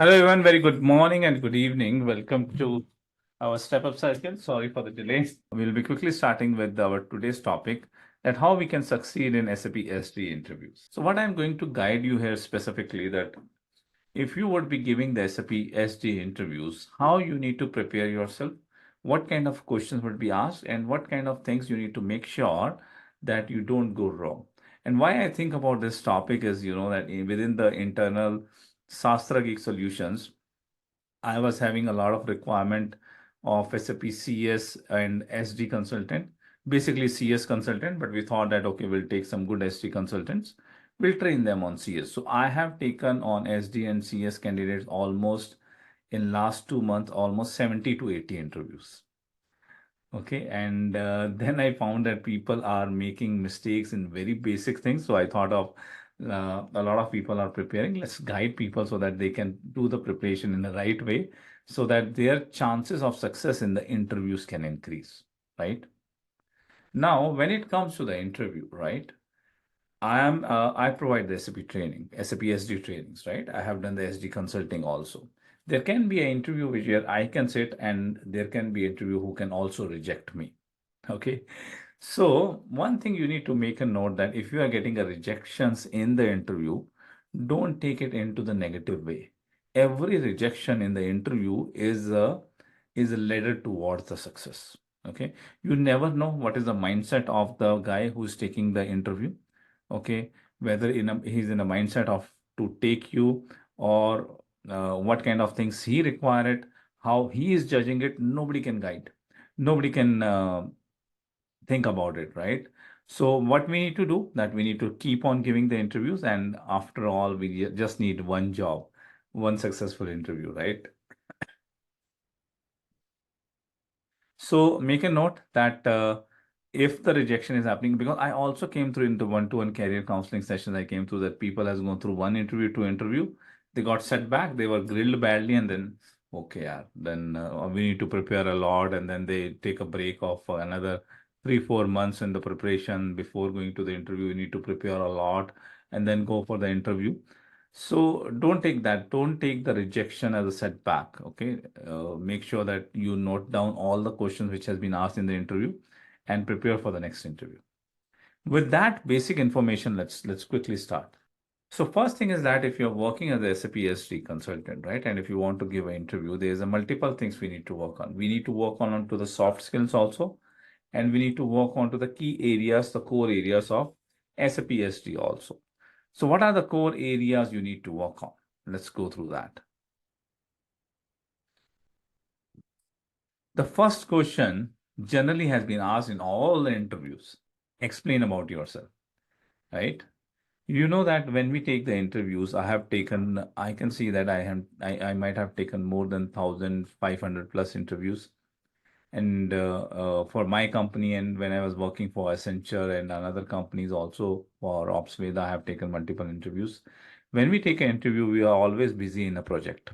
Hello, everyone. Very good morning and good evening. Welcome to our Step Up Cycle. Sorry for the delay. We'll be quickly starting with our today's topic that how we can succeed in SAP SD interviews. So what I'm going to guide you here specifically that if you would be giving the SAP SD interviews, how you need to prepare yourself, what kind of questions would be asked, and what kind of things you need to make sure that you don't go wrong. And why I think about this topic is, that within the internal SastraGeek Solutions, I was having a lot of requirement of SAP CS and SD consultant, basically CS consultant, but we thought that, okay, we'll take some good SD consultants. We'll train them on CS. So I have taken on SD and CS candidates almost in last 2 months, almost 70 to 80 interviews. Okay, and then I found that people are making mistakes in very basic things. So I thought of a lot of people are preparing. Let's guide people so that they can do the preparation in the right way, so that their chances of success in the interviews can increase, right? Now, when it comes to the interview, right? I provide the SAP training, SAP SD trainings, right? I have done the SD consulting also. There can be an interview where I can sit and there can be an interview who can also reject me. Okay. So one thing you need to make a note that if you are getting a rejections in the interview, don't take it into the negative way. Every rejection in the interview is a ladder towards the success. Okay. You never know what is the mindset of the guy who's taking the interview. Okay. Whether he's in a mindset of to take you or what kind of things he required, how he is judging it, nobody can guide. Nobody can think about it, right? So what we need to do that we need to keep on giving the interviews, and after all, we just need one job, one successful interview, right? So make a note that if the rejection is happening, because I also came through into one-to-one career counseling sessions, I came through that people has gone through one interview, two interview, they got set back, they were grilled badly, and then okay, yeah, then we need to prepare a lot, and then they take a break of another 3, 4 months in the preparation before going to the interview. You need to prepare a lot and then go for the interview. So don't take that. Don't take the rejection as a setback. Okay. Make sure that you note down all the questions which has been asked in the interview and prepare for the next interview. With that basic information, let's quickly start. So first thing is that if you're working as a SAP SD consultant, right, and if you want to give an interview, there's a multiple things we need to work on. We need to work on onto the soft skills also, and we need to work onto the key areas, the core areas of SAP SD also. So what are the core areas you need to work on? Let's go through that. The first question generally has been asked in all the interviews. Explain about yourself, right? You know that when we take the interviews, I can see that I might have taken more than 1,500 plus interviews. And for my company, and when I was working for Accenture and another companies also for Opsveda, I have taken multiple interviews. When we take an interview, we are always busy in a project,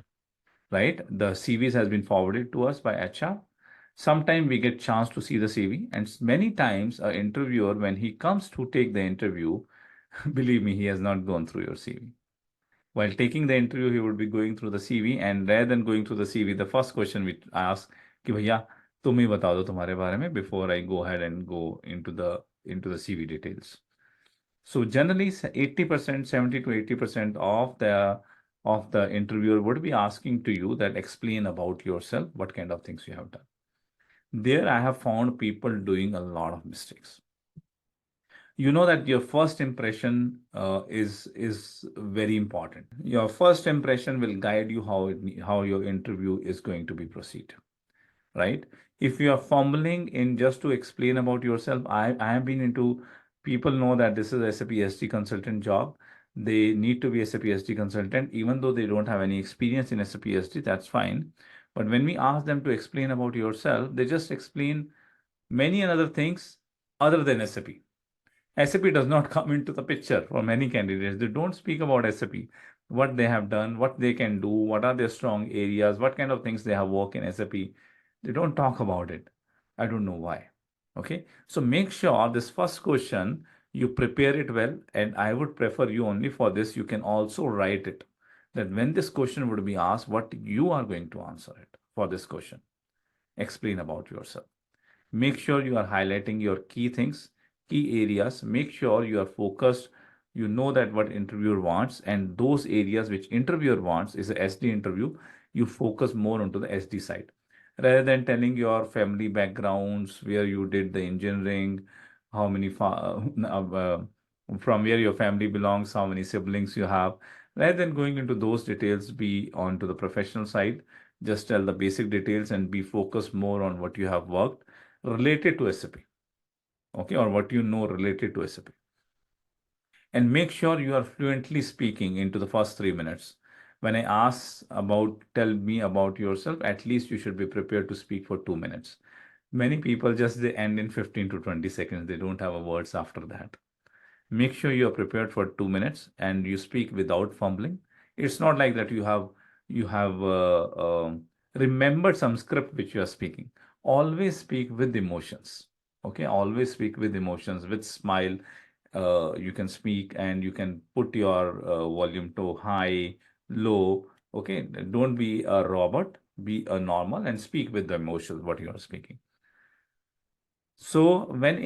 right? The CVs has been forwarded to us by HR. Sometimes we get chance to see the CV, and many times a interviewer, when he comes to take the interview, believe me, he has not gone through your CV. While taking the interview, he would be going through the CV, and rather than going through the CV, the first question we ask कि भैया तुम ही बता दो तुम्हारे बारे में before I go ahead and go into the CV details. So generally, 80%, 70 to 80% of the interviewer would be asking to you that explain about yourself, what kind of things you have done. There, I have found people doing a lot of mistakes. You know that your first impression is very important. Your first impression will guide you how your interview is going to be proceed, right? If you are fumbling in just to explain about yourself, I have been into people know that this is SAP SD consultant job. They need to be SAP SD consultant, even though they don't have any experience in SAP SD, that's fine. But when we ask them to explain about yourself, they just explain many other things other than SAP. SAP does not come into the picture for many candidates. They don't speak about SAP, what they have done, what they can do, what are their strong areas, what kind of things they have worked in SAP. They don't talk about it. I don't know why. Okay. So make sure this first question, you prepare it well. And I would prefer you only for this. You can also write it. that when this question would be asked, what you are going to answer it for this question. Explain about yourself. Make sure you are highlighting your key things, key areas. Make sure you are focused. You know that what interviewer wants, and those areas which interviewer wants is a SD interview. You focus more onto the SD side rather than telling your family backgrounds, where you did the engineering, how many from where your family belongs, how many siblings you have. Rather than going into those details, be onto the professional side. Just tell the basic details and be focused more on what you have worked related to SAP, okay, or what you know related to SAP. And make sure you are fluently speaking into the first 3 minutes. When I ask about, tell me about yourself, at least you should be prepared to speak for 2 minutes. Many people just they end in 15 to 20 seconds. They don't have a words after that. Make sure you are prepared for 2 minutes and you speak without fumbling. It's not like that you have remembered some script which you are speaking. Always speak with emotions. Okay, always speak with emotions, with smile. You can speak and you can put your volume to high, low. Okay, don't be a robot. Be a normal and speak with the emotions what you are speaking. So when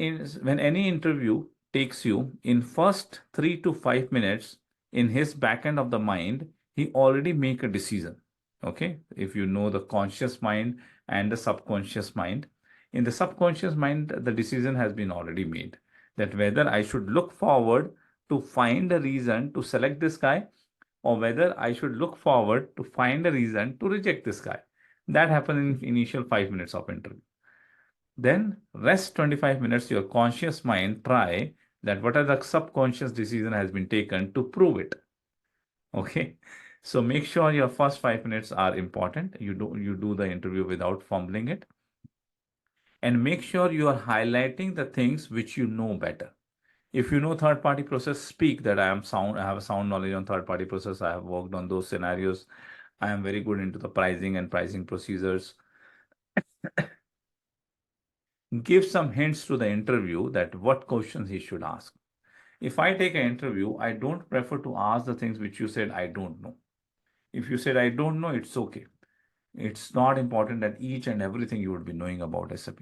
any interview takes you in first 3 to 5 minutes, in his back end of the mind, he already make a decision. Okay. If you know the conscious mind and the subconscious mind, in the subconscious mind, the decision has been already made that whether I should look forward to find a reason to select this guy or whether I should look forward to find a reason to reject this guy. That happens in initial 5 minutes of interview. Then rest 25 minutes, your conscious mind try that what are the subconscious decision has been taken to prove it. Okay. So make sure your first 5 minutes are important. You do the interview without fumbling it. And make sure you are highlighting the things which you know better. If you know third party process, speak that I have a sound knowledge on third party process. I have worked on those scenarios. I am very good into the pricing and pricing procedures. Give some hints to the interview that what questions he should ask. If I take an interview, I don't prefer to ask the things which you said I don't know. If you said I don't know, it's okay. It's not important that each and everything you would be knowing about SAP.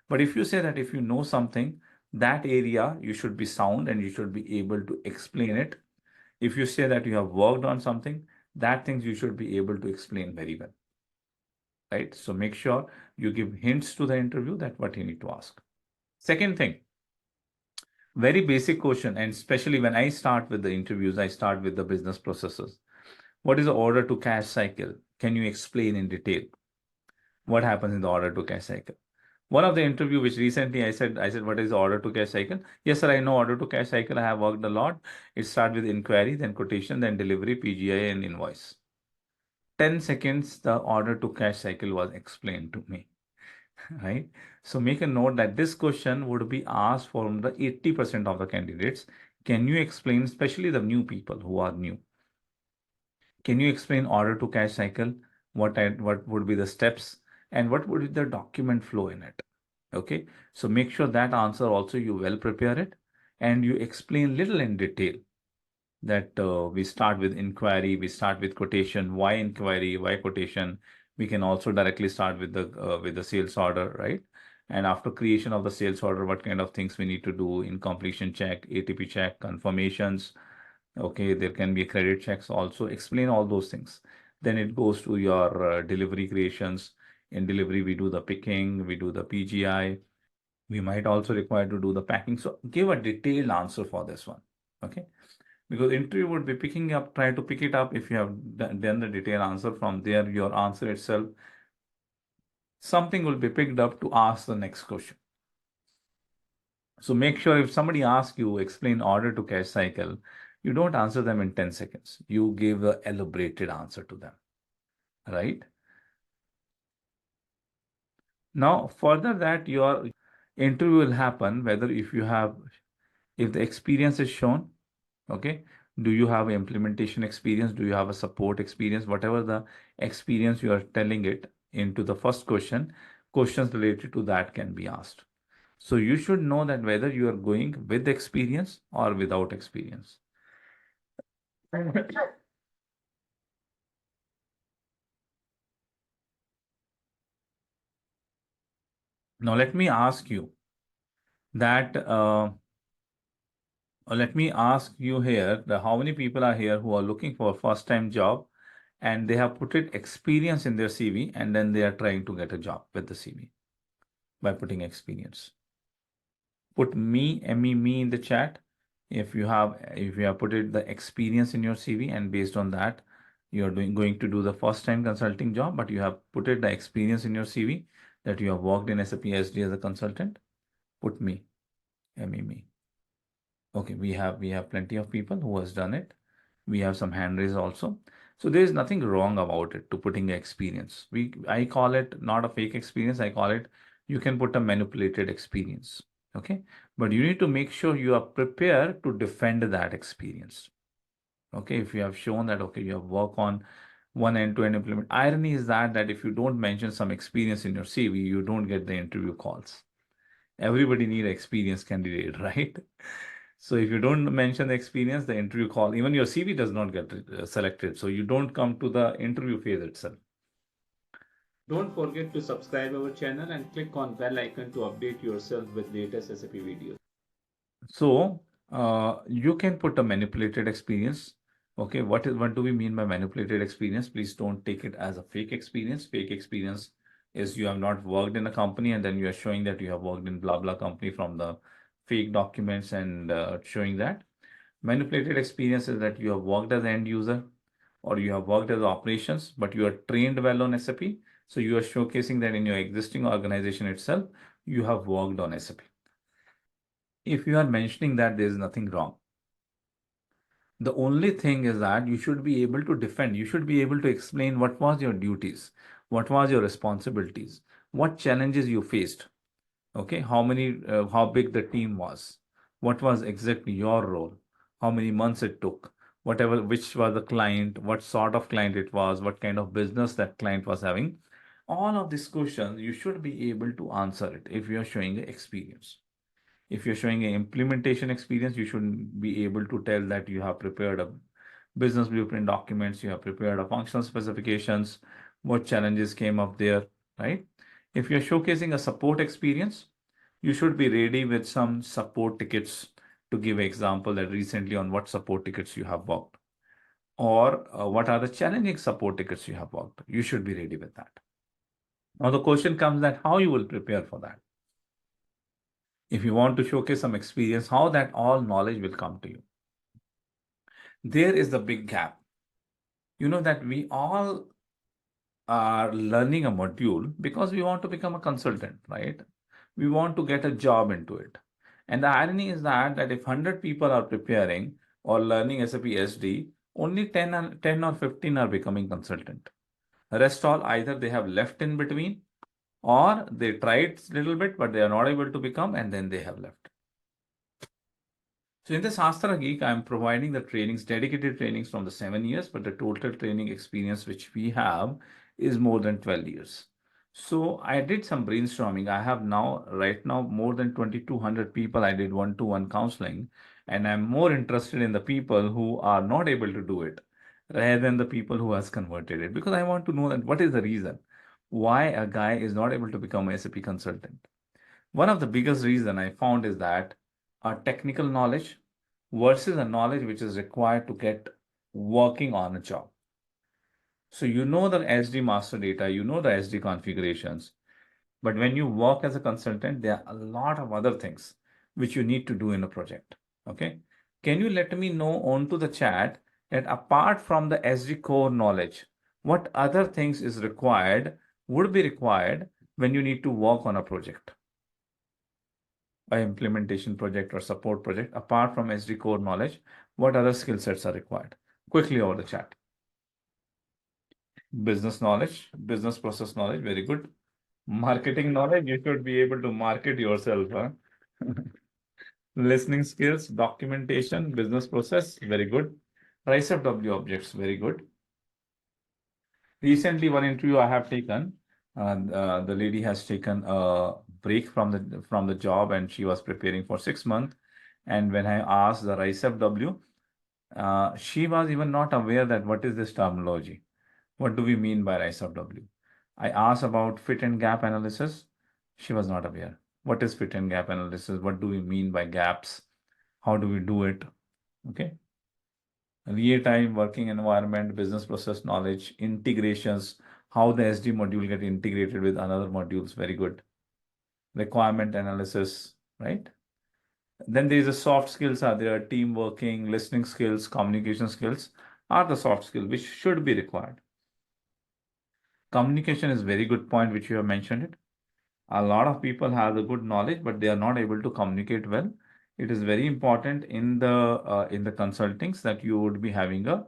But if you say that if you know something, that area you should be sound and you should be able to explain it. If you say that you have worked on something, that things you should be able to explain very well. Right? So make sure you give hints to the interview that what you need to ask. Second thing, very basic question, and especially when I start with the interviews, I start with the business processes. What is the order to cash cycle? Can you explain in detail what happens in the order to cash cycle? One of the interview which recently I said, what is the order to cash cycle? Yes, sir, I know order to cash cycle. I have worked a lot. It starts with inquiry, then quotation, then delivery, PGI, and invoice. 10 seconds, the order to cash cycle was explained to me. Right? So make a note that this question would be asked from the 80% of the candidates. Can you explain, especially the new people who are new? Can you explain order to cash cycle? What would be the steps and what would be the document flow in it? Okay. So make sure that answer also you well prepare it and you explain little in detail that we start with inquiry, we start with quotation, why inquiry, why quotation. We can also directly start with the sales order, right? And after creation of the sales order, what kind of things we need to do in completion check, ATP check, confirmations. Okay, there can be credit checks also. Explain all those things. Then it goes to your delivery creations. In delivery, we do the picking, we do the PGI. We might also require to do the packing. So give a detailed answer for this one. Okay. Because interview would be picking up, try to pick it up. If you have done the detailed answer from there, your answer itself, something will be picked up to ask the next question. So make sure if somebody asks you, explain order to cash cycle, you don't answer them in 10 seconds. You give the elaborated answer to them, right? Now, further that your interview will happen, whether if the experience is shown, okay, do you have implementation experience? Do you have a support experience? Whatever the experience you are telling it into the first question, questions related to that can be asked. So you should know that whether you are going with experience or without experience. Now let me ask you that let me ask you here that how many people are here who are looking for a first time job and they have put it experience in their CV and then they are trying to get a job with the CV by putting experience. Put me in the chat if you have put it the experience in your CV and based on that you are going to do the first time consulting job, but you have put it the experience in your CV that you have worked in SAP SD as a consultant. Put me. Okay, we have plenty of people who has done it. We have some hand raise also. So there is nothing wrong about it to putting experience. I call it not a fake experience. I call it you can put a manipulated experience. Okay, but you need to make sure you are prepared to defend that experience. Okay, if you have shown that okay, you have worked on one end-to-end implement. Irony is that if you don't mention some experience in your CV, you don't get the interview calls. Everybody need experienced candidate, right? So if you don't mention the experience, the interview call, even your CV does not get selected. So you don't come to the interview phase itself. Don't forget to subscribe our channel and click on bell icon to update yourself with latest SAP videos. So you can put a manipulated experience. Okay, what do we mean by manipulated experience? Please don't take it as a fake experience. Fake experience is you have not worked in a company and then you are showing that you have worked in blah blah company from the fake documents and showing that. Manipulated experience is that you have worked as an end user or you have worked as operations, but you are trained well on SAP. So you are showcasing that in your existing organization itself, you have worked on SAP. If you are mentioning that, there is nothing wrong. The only thing is that you should be able to defend. You should be able to explain what was your duties, what was your responsibilities, what challenges you faced. Okay, how big the team was, what was exactly your role, how many months it took, whatever, which was the client, what sort of client it was, what kind of business that client was having. All of these questions you should be able to answer it if you are showing experience. If you're showing an implementation experience, you should be able to tell that you have prepared a business blueprint documents, you have prepared a functional specifications, what challenges came up there, right? If you're showcasing a support experience, you should be ready with some support tickets to give an example that recently on what support tickets you have worked or what are the challenging support tickets you have worked. You should be ready with that. Now the question comes that how you will prepare for that. If you want to showcase some experience, how that all knowledge will come to you. There is the big gap. You know that we all are learning a module because we want to become a consultant, right? We want to get a job into it. And the irony is that if 100 people are preparing or learning SAP SD, only 10 or 15 are becoming consultant. The rest all either they have left in between or they tried a little bit, but they are not able to become and then they have left. So in the SastraGeek, I'm providing the trainings, dedicated trainings from the 7 years, but the total training experience which we have is more than 12 years. So I did some brainstorming. I have right now, more than 2,200 people. I did one-to-one counseling, and I'm more interested in the people who are not able to do it rather than the people who has converted it, because I want to know that what is the reason why a guy is not able to become a SAP consultant. One of the biggest reason I found is that our technical knowledge versus a knowledge which is required to get working on a job. So you know the SD master data, you know the SD configurations, but when you work as a consultant, there are a lot of other things which you need to do in a project. Okay. Can you let me know onto the chat that apart from the SD core knowledge, what other things would be required when you need to work on a project? An implementation project or support project, apart from SD core knowledge, what other skill sets are required? Quickly over the chat. Business knowledge, business process knowledge, very good. Marketing knowledge, you should be able to market yourself. Huh? Listening skills, documentation, business process, very good. RISE-W objects, very good. Recently, one interview I have taken, the lady has taken a break from the job and she was preparing for 6 months. And when I asked the RISE-W, she was even not aware that what is this terminology. What do we mean by RISE-W? I asked about fit and gap analysis. She was not aware. What is fit and gap analysis? What do we mean by gaps? How do we do it? Okay. Real-time working environment, business process knowledge, integrations, how the SD module get integrated with another modules. Very good. Requirement analysis, right? Then there is a soft skills are there, team working, listening skills, communication skills are the soft skills which should be required. Communication is very good point which you have mentioned it. A lot of people have the good knowledge, but they are not able to communicate well. It is very important in the consultings that you would be having a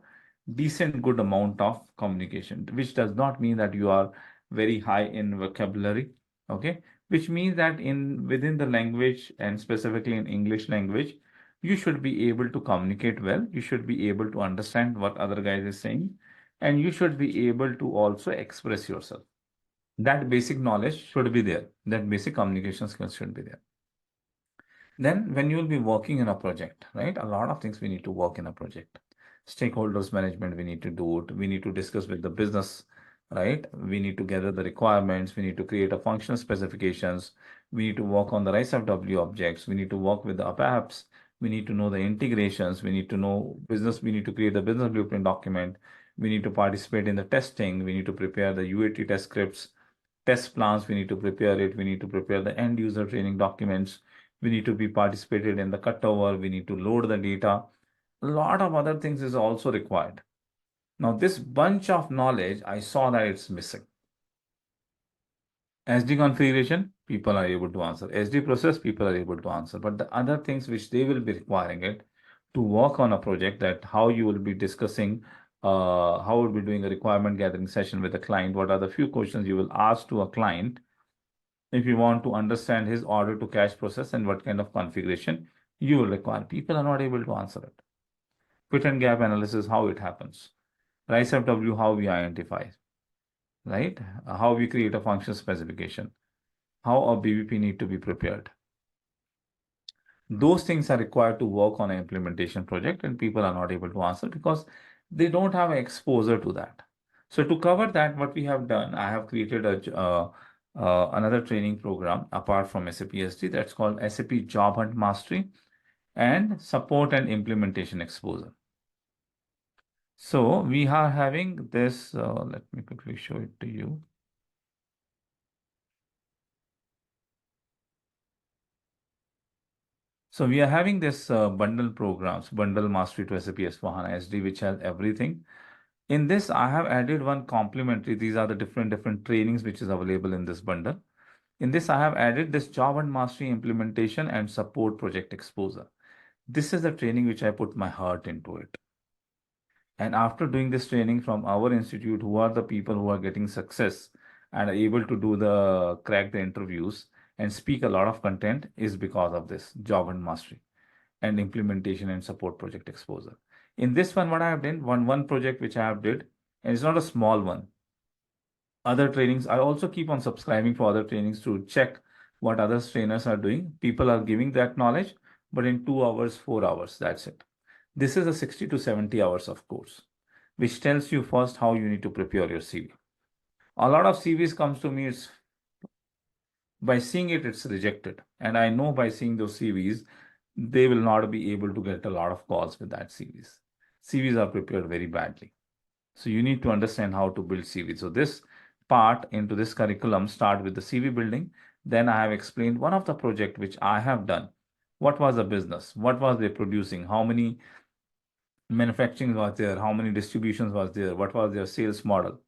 decent good amount of communication, which does not mean that you are very high in vocabulary, okay? Which means that in within the language and specifically in English language, you should be able to communicate well. You should be able to understand what other guys is saying, and you should be able to also express yourself. That basic knowledge should be there. That basic communication skills should be there. Then when you will be working in a project, right? A lot of things we need to work in a project. Stakeholders management, we need to do it. We need to discuss with the business, right? We need to gather the requirements. We need to create a functional specifications. We need to work on the RISE FW objects. We need to work with the apps. We need to know the integrations. We need to know business. We need to create the business blueprint document. We need to participate in the testing. We need to prepare the UAT test scripts, test plans. We need to prepare it. We need to prepare the end user training documents. We need to be participated in the cutover. We need to load the data. A lot of other things is also required. Now, this bunch of knowledge, I saw that it's missing. SD configuration, people are able to answer. SD process, people are able to answer. But the other things which they will be requiring it to work on a project, that how you will be discussing, how will be doing a requirement gathering session with a client, what are the few questions you will ask to a client if you want to understand his order to cash process and what kind of configuration you will require. People are not able to answer it. Fit and gap analysis, how it happens. RISE FW, how we identify, right? How we create a function specification, how a BVP need to be prepared. Those things are required to work on an implementation project, and people are not able to answer because they don't have exposure to that. So to cover that, what we have done, I have created another training program apart from SAP SD that's called SAP Job Hunt Mastery and Support and Implementation Exposure. So we are having this, let me quickly show it to you. So we are having this bundle programs, bundle mastery to SAP S/4HANA SD, which has everything. In this, I have added one complementary. These are the different trainings which is available in this bundle. In this, I have added this job and mastery implementation and support project exposure. This is the training which I put my heart into it. And after doing this training from our institute, who are the people who are getting success and are able to do the crack the interviews and speak a lot of content is because of this job and mastery and implementation and support project exposure. In this one, what I have done, one project which I have did, and it's not a small one. Other trainings, I also keep on subscribing for other trainings to check what other trainers are doing. People are giving that knowledge, but in 2 hours, 4 hours, that's it. This is a 60 to 70 hours of course, which tells you first how you need to prepare your CV. A lot of CVs comes to me, it's by seeing it, it's rejected. And I know by seeing those CVs, they will not be able to get a lot of calls with that CVs. CVs are prepared very badly. So you need to understand how to build CV. So this part into this curriculum start with the CV building. Then I have explained one of the project which I have done. What was the business? What was they producing? How many manufacturing was there? How many distributions was there? What was their sales model?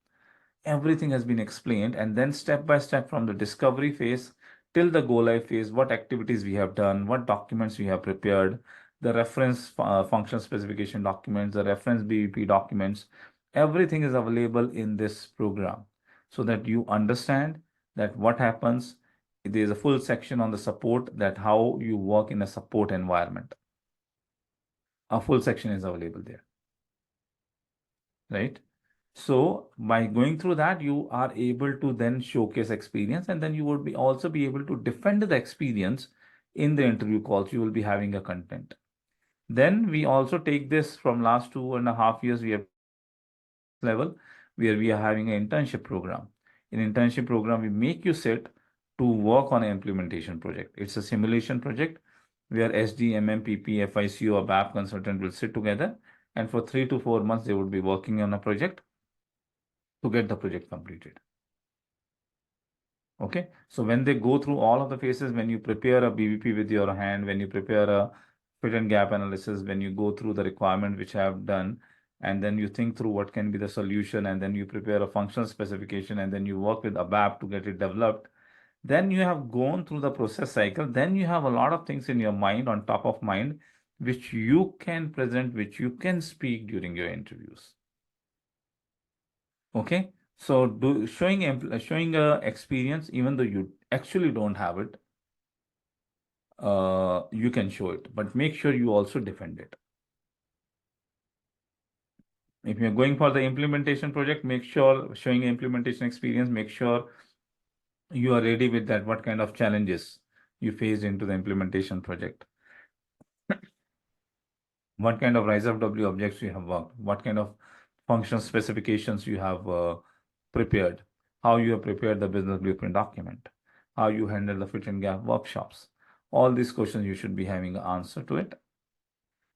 Everything has been explained, and then step by step from the discovery phase till the go live phase, what activities we have done, what documents we have prepared, the reference function specification documents, the reference BVP documents, everything is available in this program so that you understand that what happens. There's a full section on the support, that how you work in a support environment. A full section is available there, right? So by going through that, you are able to then showcase experience, and then you would be also be able to defend the experience in the interview calls. You will be having a content. Then we also take this from last 2.5 years, we have level where we are having an internship program. In internship program, we make you sit to work on an implementation project. It's a simulation project where SD, MM, PP, FICO, or BAP consultant will sit together, and for 3 to 4 months, they would be working on a project to get the project completed. Okay, so when they go through all of the phases, when you prepare a BVP with your hand, when you prepare a fit and gap analysis, when you go through the requirement which I have done, and then you think through what can be the solution, and then you prepare a functional specification, and then you work with ABAP to get it developed, then you have gone through the process cycle, then you have a lot of things in your mind, on top of mind, which you can present, which you can speak during your interviews. Okay, so showing experience, even though you actually don't have it, you can show it, but make sure you also defend it. If you're going for the implementation project, make sure showing implementation experience, make sure you are ready with that, what kind of challenges you faced into the implementation project. What kind of rise of W objects you have worked, what kind of function specifications you have prepared, how you have prepared the business blueprint document, how you handle the fit and gap workshops. All these questions you should be having an answer to it.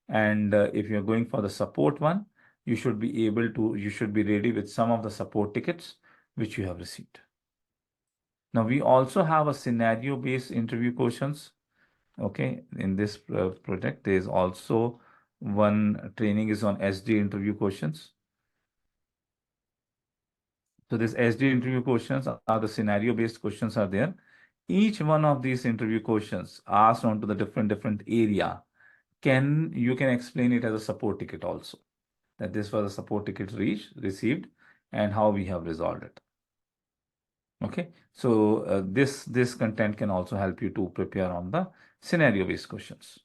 And if you're going for the support one, you should be ready with some of the support tickets which you have received. Now, we also have a scenario-based interview questions. Okay, in this project, there is also one training is on SD interview questions. So this SD interview questions are the scenario-based questions are there. Each one of these interview questions asked onto the different area, you can explain it as a support ticket also. That this was a support ticket received and how we have resolved it. Okay, so this content can also help you to prepare on the scenario-based questions.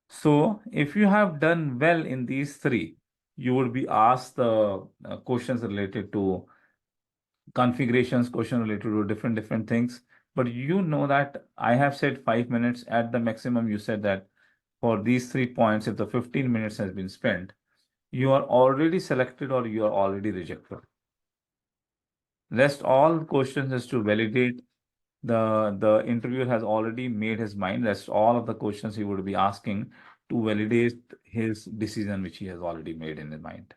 So if you have done well in these three, you would be asked the questions related to configurations, question related to different things. But you know that I have said 5 minutes at the maximum. You said that for these 3 points, if the 15 minutes has been spent, you are already selected or you are already rejected. Rest all questions is to validate the interviewer has already made his mind. Rest all of the questions he would be asking to validate his decision which he has already made in his mind.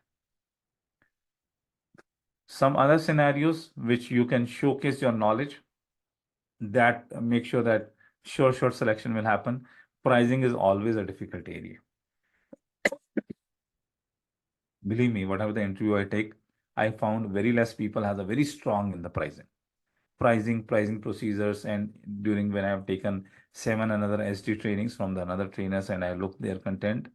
Some other scenarios which you can showcase your knowledge, that make sure that short selection will happen. Pricing is always a difficult area. Believe me, whatever the interview I take, I found very less people has a very strong in the pricing procedures. And during when I have taken 7 another SD trainings from the another trainers and I looked their content,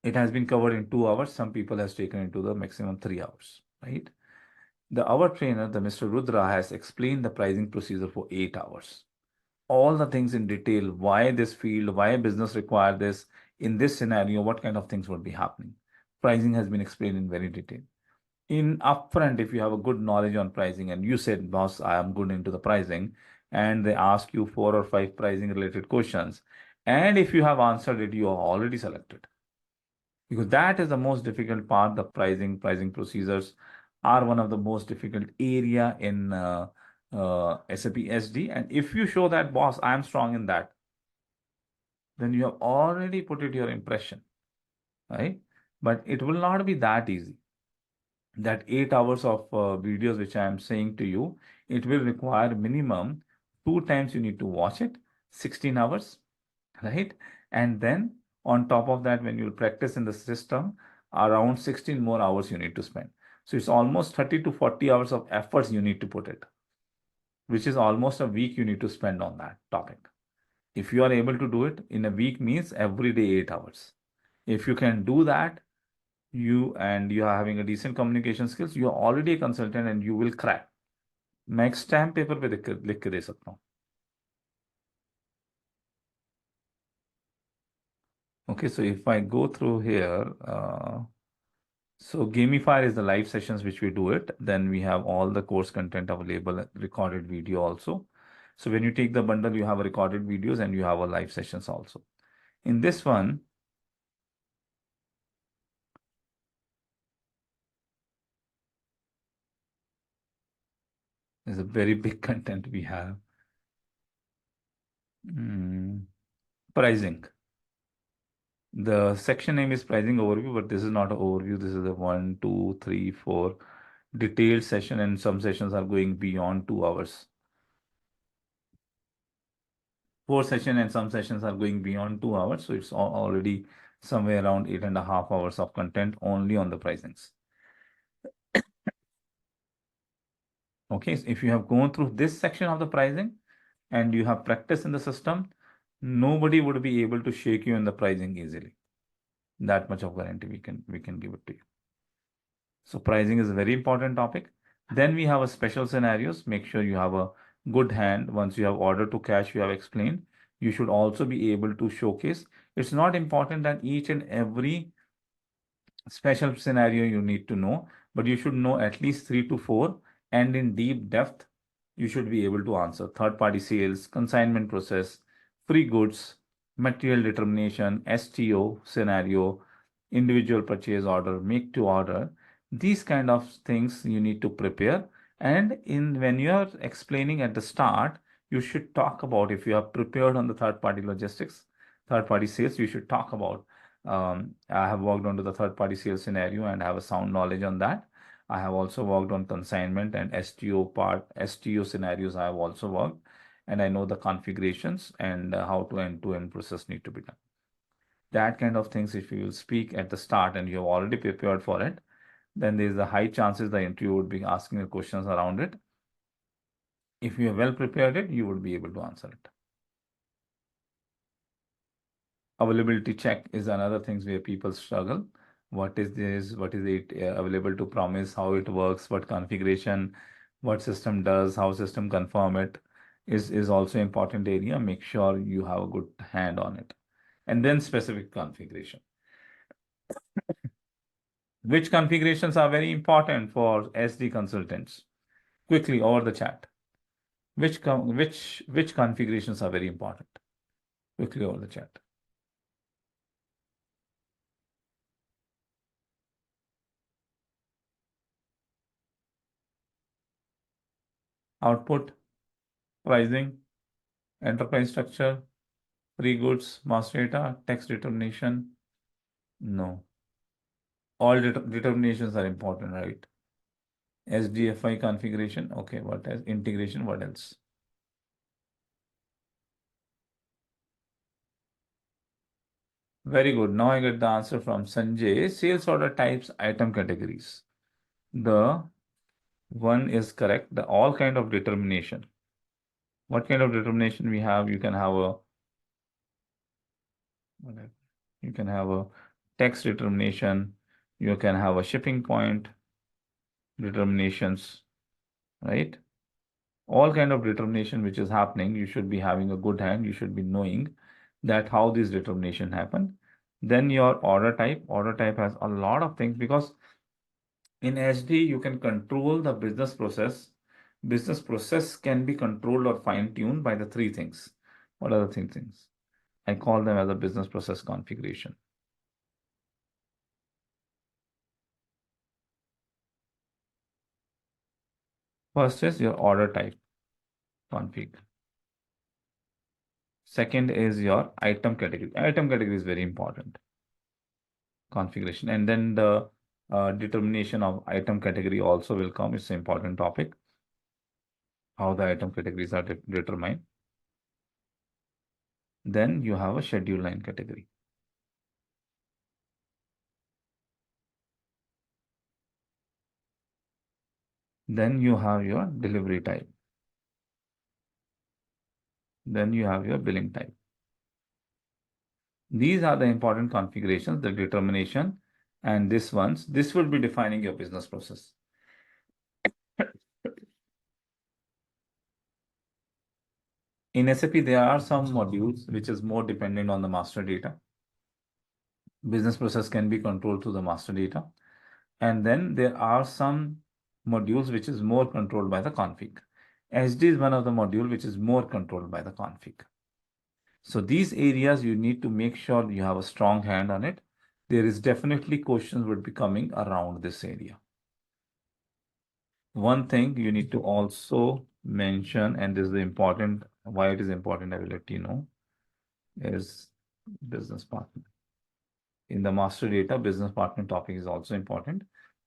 it has been covered in 2 hours. Some people has taken into the maximum 3 hours, right? Our trainer, the Mr. Rudra, has explained the pricing procedure for 8 hours. All the things in detail, why this field, why business require this, in this scenario, what kind of things would be happening. Pricing has been explained in very detail. In upfront, if you have a good knowledge on pricing and you said, boss, I am good into the pricing, and they ask you 4 or 5 pricing related questions, and if you have answered it, you are already selected. Because that is the most difficult part. The pricing procedures are one of the most difficult area in SAP SD. And if you show that, boss, I am strong in that, then you have already put it your impression, right? But it will not be that easy. That 8 hours of videos which I am saying to you, it will require minimum 2 times you need to watch it, 16 hours, right? And then on top of that, when you practice in the system, around 16 more hours you need to spend. So it's almost 30 to 40 hours of efforts you need to put it, which is almost a week you need to spend on that topic. If you are able to do it in a week, means every day 8 hours. If you can do that, you are having a decent communication skills, you are already a consultant and you will crack. मैं एक stamp paper पे लिख के दे सकता हूँ. Okay, so if I go through here, so gamifier is the live sessions which we do it. Then we have all the course content available, recorded video also. So when you take the bundle, you have a recorded videos and you have a live sessions also. In this one, There's a very big content we have. Pricing. The section name is pricing overview, but this is not an overview. This is a 1, 2, 3, 4 detailed session, and some sessions are going beyond 2 hours. 4 sessions and some sessions are going beyond 2 hours. So it's already somewhere around 8.5 hours of content only on the pricings. Okay, so if you have gone through this section of the pricing and you have practiced in the system, nobody would be able to shake you in the pricing easily. That much of guarantee we can give it to you. So pricing is a very important topic. Then we have a special scenarios. Make sure you have a good hand. Once you have order to cash, you have explained. You should also be able to showcase. It's not important that each and every special scenario you need to know, but you should know at least 3 to 4, and in deep depth, you should be able to answer third-party sales, consignment process, free goods, material determination, STO scenario, individual purchase order, make to order. These kind of things you need to prepare. And when you are explaining at the start, you should talk about, if you have prepared on the third-party logistics, third-party sales, you should talk about I have worked on to the third-party sales scenario and have a sound knowledge on that. I have also worked on consignment and STO scenarios I have also worked, and I know the configurations and how to end-to-end process need to be done. That kind of things, if you will speak at the start and you have already prepared for it, then there is a high chances the interview would be asking you questions around it. If you have well prepared it, you would be able to answer it. Availability check is another thing where people struggle. What is this? What is it available to promise? How it works? What configuration? What system does? How system confirm it? Is also important area. Make sure you have a good hand on it. And then specific configuration. Which configurations are very important for SD consultants? Quickly over the chat. Which configurations are very important? Quickly over the chat. Output, pricing, enterprise structure, free goods, master data, text determination. No. All determinations are important, right? SDFI configuration. Okay, what else? Integration, what else? Very good. Now I get the answer from Sanjay. Sales order types, item categories. The one is correct. The all kind of determination. What kind of determination we have? You can have a text determination. You can have a shipping point determinations, right? All kind of determination which is happening, you should be having a good hand. You should be knowing that how this determination happen. Then your order type has a lot of things, because in SD you can control the business process. Business process can be controlled or fine-tuned by the three things. What are the three things? I call them as a business process configuration. First is your order type config. Second is your item category. Item category is very important configuration. And then the determination of item category also will come. It's an important topic. How the item categories are determined. Then you have a schedule line category. Then you have your delivery type. Then you have your billing type. These are the important configurations, the determination, and this will be defining your business process. In SAP, there are some modules which is more dependent on the master data. Business process can be controlled through the master data. And then there are some modules which is more controlled by the config. SD is one of the module which is more controlled by the config. So these areas you need to make sure you have a strong hand on it. There is definitely questions would be coming around this area. One thing you need to also mention, and this is the important, why it is important, I will let you know, is business partner. In the master data, business partner topic is also important.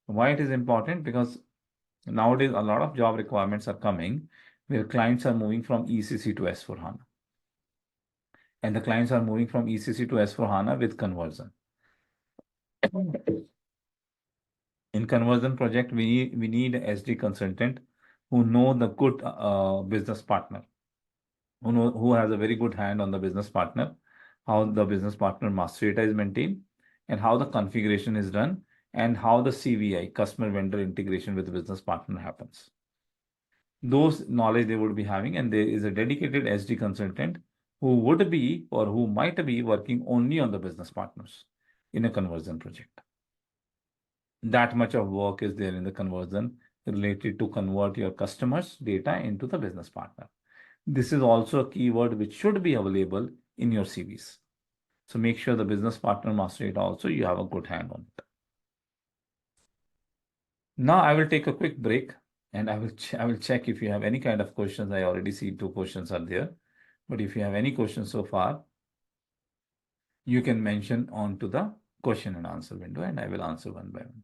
Why it is important? Because nowadays a lot of job requirements are coming where clients are moving from ECC to S4HANA. And the clients are moving from ECC to S4HANA with conversion. In conversion project, we need a SD consultant who know the good business partner, who has a very good hand on the business partner, how the business partner master data is maintained, and how the configuration is done, and how the CVI, customer vendor integration with the business partner happens. Those knowledge they would be having, and there is a dedicated SD consultant who would be or who might be working only on the business partners in a conversion project. That much of work is there in the conversion related to convert your customers' data into the business partner. This is also a keyword which should be available in your CVs. So make sure the business partner master data also you have a good hand on it. Now I will take a quick break and I will check if you have any kind of questions. I already see 2 questions are there, but if you have any questions so far, you can mention on to the question and answer window and I will answer one by one.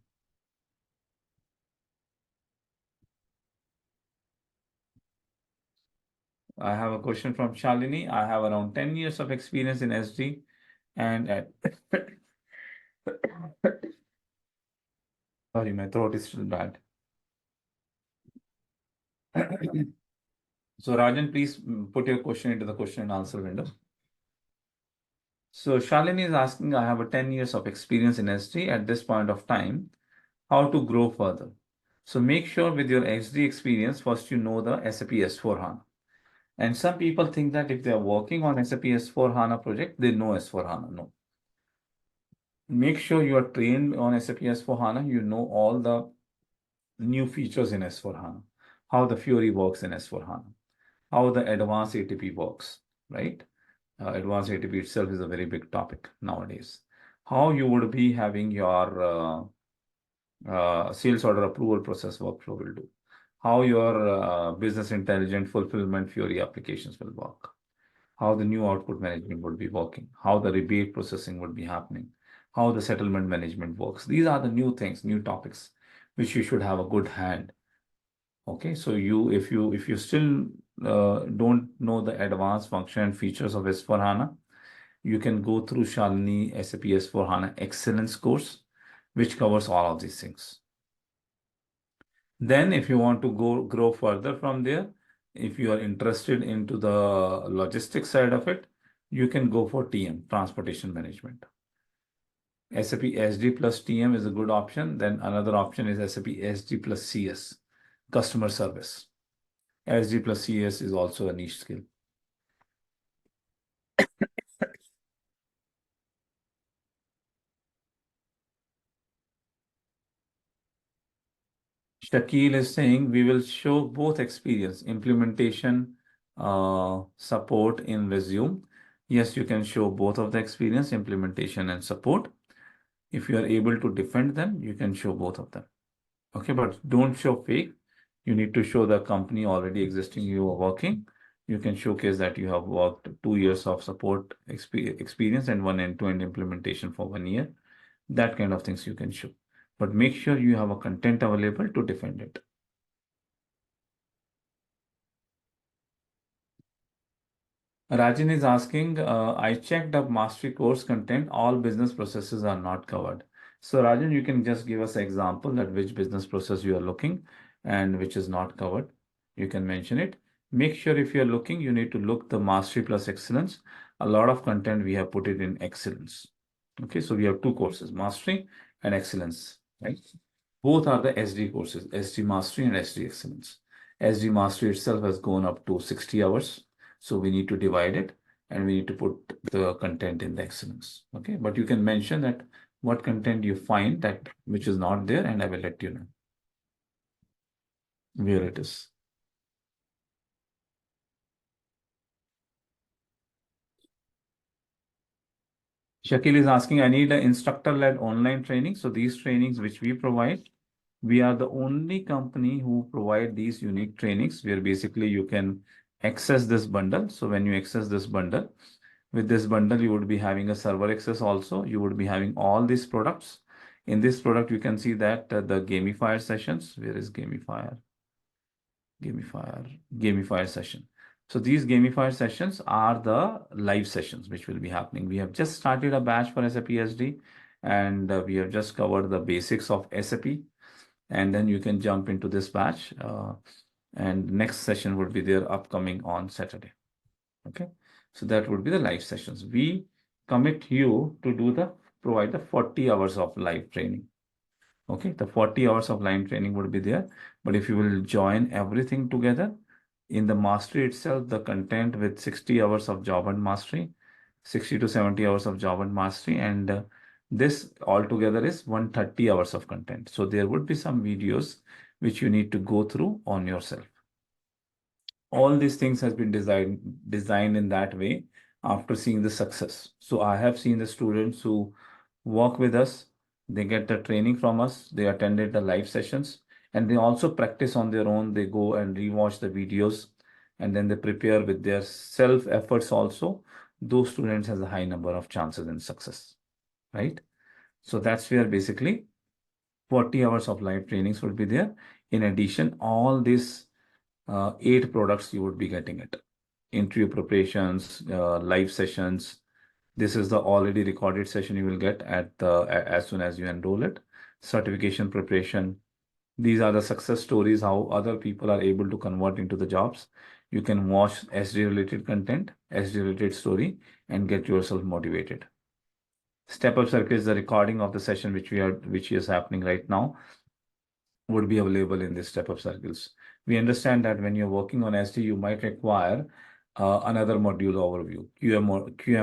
I have a question from Shalini. I have around 10 years of experience in SD and at sorry, my throat is still bad. So Rajan, please put your question into the question and answer window. So Shalini is asking, I have a 10 years of experience in SD at this point of time, how to grow further. So make sure with your SD experience, first you know the SAP S4HANA. And some people think that if they are working on SAP S4HANA project, they know S4HANA. No. Make sure you are trained on SAP S4HANA. You know all the new features in S4HANA, how the Fiori works in S4HANA, how the advanced ATP works, right? Advanced ATP itself is a very big topic nowadays. How you would be having your sales order approval process workflow will do. How your business intelligent fulfillment Fiori applications will work. How the new output management would be working. How the rebate processing would be happening. How the settlement management works. These are the new things, new topics, which you should have a good hand. Okay, so if you still don't know the advanced function and features of S4HANA, you can go through Shalini SAP S4HANA Excellence course, which covers all of these things. Then if you want to grow further from there, if you are interested into the logistics side of it, you can go for TM, transportation management. SAP SD plus TM is a good option. Then another option is SAP SD plus CS, customer service. SD plus CS is also a niche skill. Shakil is saying we will show both experience, implementation, support in resume. Yes, you can show both of the experience, implementation and support. If you are able to defend them, you can show both of them. Okay, but don't show fake. You need to show the company already existing you are working. You can showcase that you have worked 2 years of support experience and 1 end-to-end implementation for 1 year. That kind of things you can show. But make sure you have a content available to defend it. Rajan is asking, I checked up mastery course content, all business processes are not covered. So Rajan, you can just give us an example that which business process you are looking and which is not covered. You can mention it. Make sure if you're looking, you need to look the mastery plus excellence. A lot of content we have put it in excellence. Okay, so we have 2 courses, mastery and excellence, right? Both are the SD courses, SD mastery and SD excellence. SD mastery itself has gone up to 60 hours. So we need to divide it and we need to put the content in the excellence. Okay, but you can mention that what content you find that which is not there, and I will let you know where it is. Shakil is asking, I need an instructor-led online training. So these trainings which we provide, We are the only company who provide these unique trainings where basically you can access this bundle. So when you access this bundle, with this bundle, you would be having a server access also. You would be having all these products. In this product, you can see that the gamifier sessions. Where is gamifier? Gamifier session. So these gamifier sessions are the live sessions which will be happening. We have just started a batch for SAP SD, and we have just covered the basics of SAP, and then you can jump into this batch. And next session would be there upcoming on Saturday. Okay, so that would be the live sessions. We commit you to provide the 40 hours of live training. Okay, the 40 hours of live training would be there. But if you will join everything together in the mastery itself, the content with 60 hours of job and mastery, 60 to 70 hours of job and mastery, and this altogether is 130 hours of content. So there would be some videos which you need to go through on yourself. All these things has been designed in that way after seeing the success. So I have seen the students who work with us, they get the training from us, they attended the live sessions, and they also practice on their own. They go and rewatch the videos, and then they prepare with their self efforts also. Those students has a high number of chances in success, right? So that's where basically 40 hours of live trainings would be there. In addition, all these 8 products you would be getting it. Interview preparations, live sessions. This is the already recorded session you will get as soon as you enroll it. Certification preparation. These are the success stories, how other people are able to convert into the jobs. You can watch SD related content, SD related story, and get yourself motivated. Step Up Circle is the recording of the session which is happening right now, would be available in this Step Up Circles. We understand that when you're working on SD, you might require another module overview, QM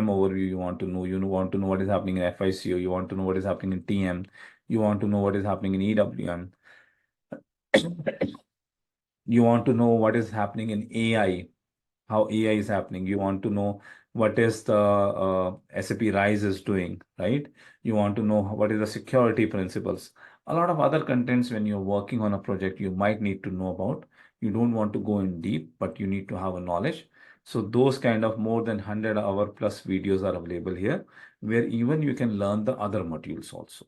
overview. You want to know what is happening in FICO. You want to know what is happening in TM. You want to know what is happening in EWM. You want to know what is happening in AI, how AI is happening. You want to know what is the SAP Rise is doing, right? You want to know what is the security principles. A lot of other contents when you're working on a project, you might need to know about. You don't want to go in deep, but you need to have a knowledge. So those kind of more than 100-hour plus videos are available here, where even you can learn the other modules also.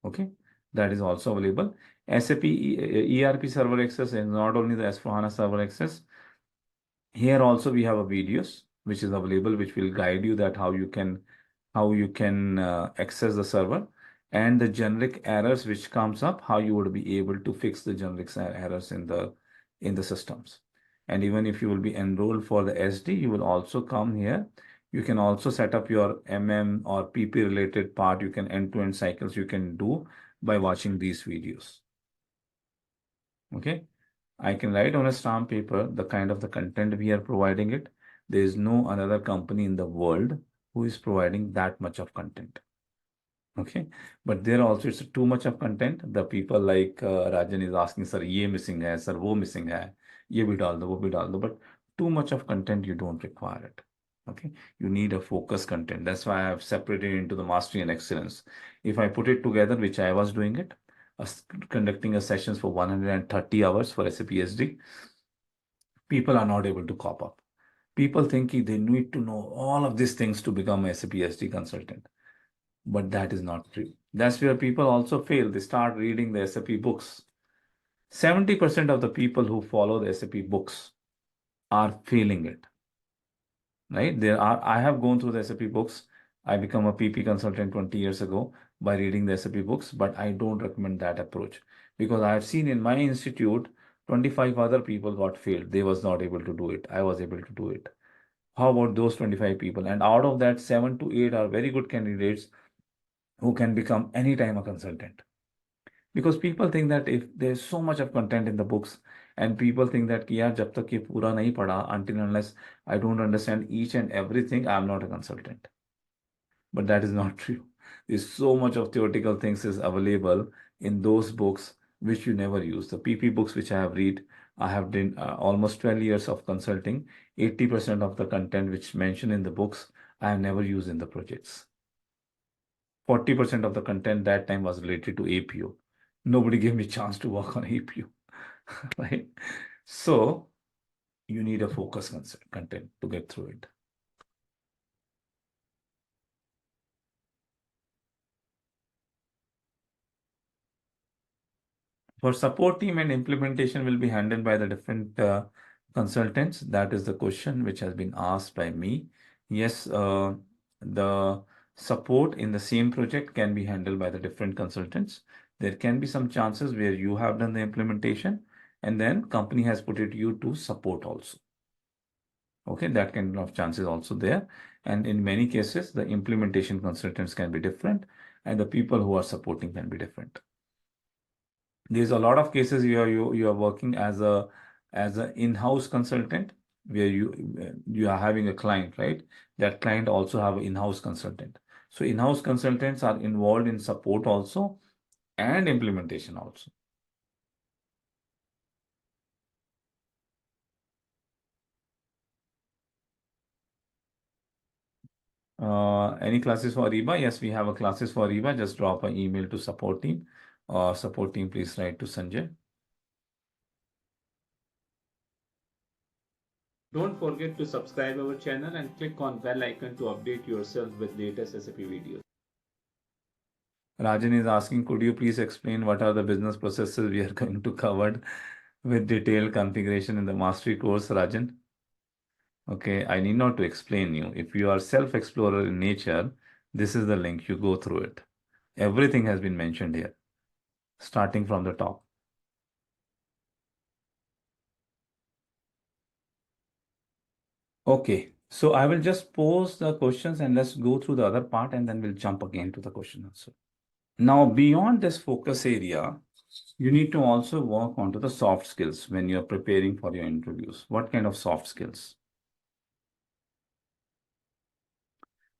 Okay, that is also available. SAP ERP server access is not only the S/4HANA server access. Here also we have a videos which is available, which will guide you that how you can access the server, and the generic errors which comes up, how you would be able to fix the generic errors in the systems. And even if you will be enrolled for the SD, you will also come here. You can also set up your MM or PP related part. You can end-to-end cycles you can do by watching these videos. Okay. I can write on a stamp paper the kind of the content we are providing it. There is no another company in the world who is providing that much of content. Okay, but there also it's too much of content. The people like Rajan is asking, sir, ye missing hai, sir, wo missing hai, ye bhi dal do, wo bhi dal do. But too much of content, you don't require it. Okay, you need a focused content. That's why I have separated into the mastery and excellence. If I put it together, which I was doing it, conducting a sessions for 130 hours for SAP SD, people are not able to cop up. People think they need to know all of these things to become a SAP SD consultant. But that is not true. That's where people also fail. They start reading the SAP books. 70% of the people who follow the SAP books are failing it. Right? I have gone through the SAP books. I become a PP consultant 20 years ago by reading the SAP books, but I don't recommend that approach because I have seen in my institute 25 other people got failed. They was not able to do it. I was able to do it. How about those 25 people? And out of that, 7 to 8 are very good candidates who can become anytime a consultant. Because people think that if there's so much of content in the books, and people think that कि यार जब तक ये पूरा नहीं पढ़ा, until unless I don't understand each and everything, I'm not a consultant. But that is not true. There's so much of theoretical things is available in those books which you never use. The PP books which I have read, I have done almost 12 years of consulting. 80% of the content which mentioned in the books, I have never used in the projects. 40% of the content that time was related to APO. Nobody gave me a chance to work on APU, right? So you need a focus content to get through it. For support team and implementation will be handled by the different consultants. That is the question which has been asked by me. Yes, the support in the same project can be handled by the different consultants. There can be some chances where you have done the implementation and then company has put it you to support also. Okay, that kind of chances also there. And in many cases, the implementation consultants can be different and the people who are supporting can be different. There's a lot of cases you are working as a in-house consultant where you are having a client, right? That client also have an in-house consultant. So in-house consultants are involved in support also and implementation also. Any classes for Ariba? Yes, we have a classes for Ariba. Just drop an email to support team. Support team, please write to Sanjay. Don't forget to subscribe our channel and click on bell icon to update yourself with latest SAP videos. Rajan is asking, could you please explain what are the business processes we are going to cover with detailed configuration in the mastery course, Rajan? Okay, I need not to explain you. If you are self-explorer in nature, this is the link. You go through it. Everything has been mentioned here, starting from the top. Okay, so I will just pose the questions and let's go through the other part and then we'll jump again to the question answer. Now, beyond this focus area, you need to also work onto the soft skills when you're preparing for your interviews. What kind of soft skills?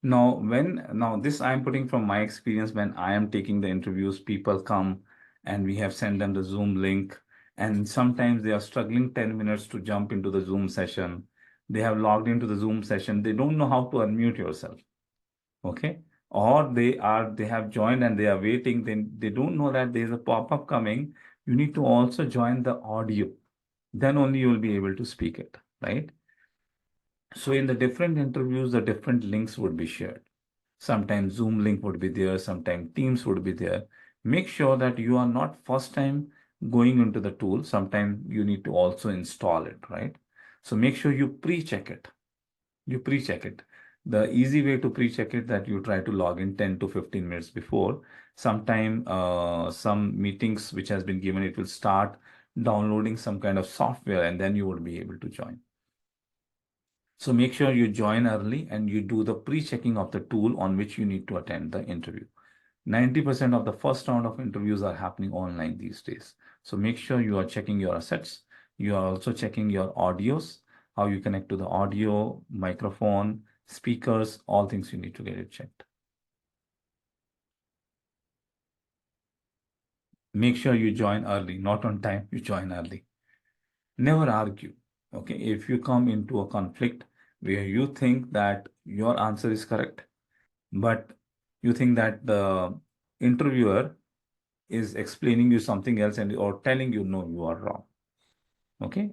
Now this I'm putting from my experience when I am taking the interviews, people come and we have sent them the Zoom link, and sometimes they are struggling 10 minutes to jump into the Zoom session. They have logged into the Zoom session. They don't know how to unmute yourself. Okay. Or they have joined and they are waiting. Then they don't know that there's a pop-up coming. You need to also join the audio. Then only you will be able to speak it, right? So in the different interviews, the different links would be shared. Sometimes Zoom link would be there, sometimes Teams would be there. Make sure that you are not first time going into the tool. Sometimes you need to also install it, right? So make sure you pre-check it. You pre-check it. The easy way to pre-check it that you try to log in 10 to 15 minutes before. Sometime some meetings which has been given, it will start downloading some kind of software and then you will be able to join. So make sure you join early and you do the pre-checking of the tool on which you need to attend the interview. 90% of the first round of interviews are happening online these days. So make sure you are checking your assets. You are also checking your audios, how you connect to the audio, microphone, speakers, all things you need to get it checked. Make sure you join early, not on time, you join early. Never argue. Okay, if you come into a conflict where you think that your answer is correct, but you think that the interviewer is explaining you something else and or telling you no, you are wrong. Okay,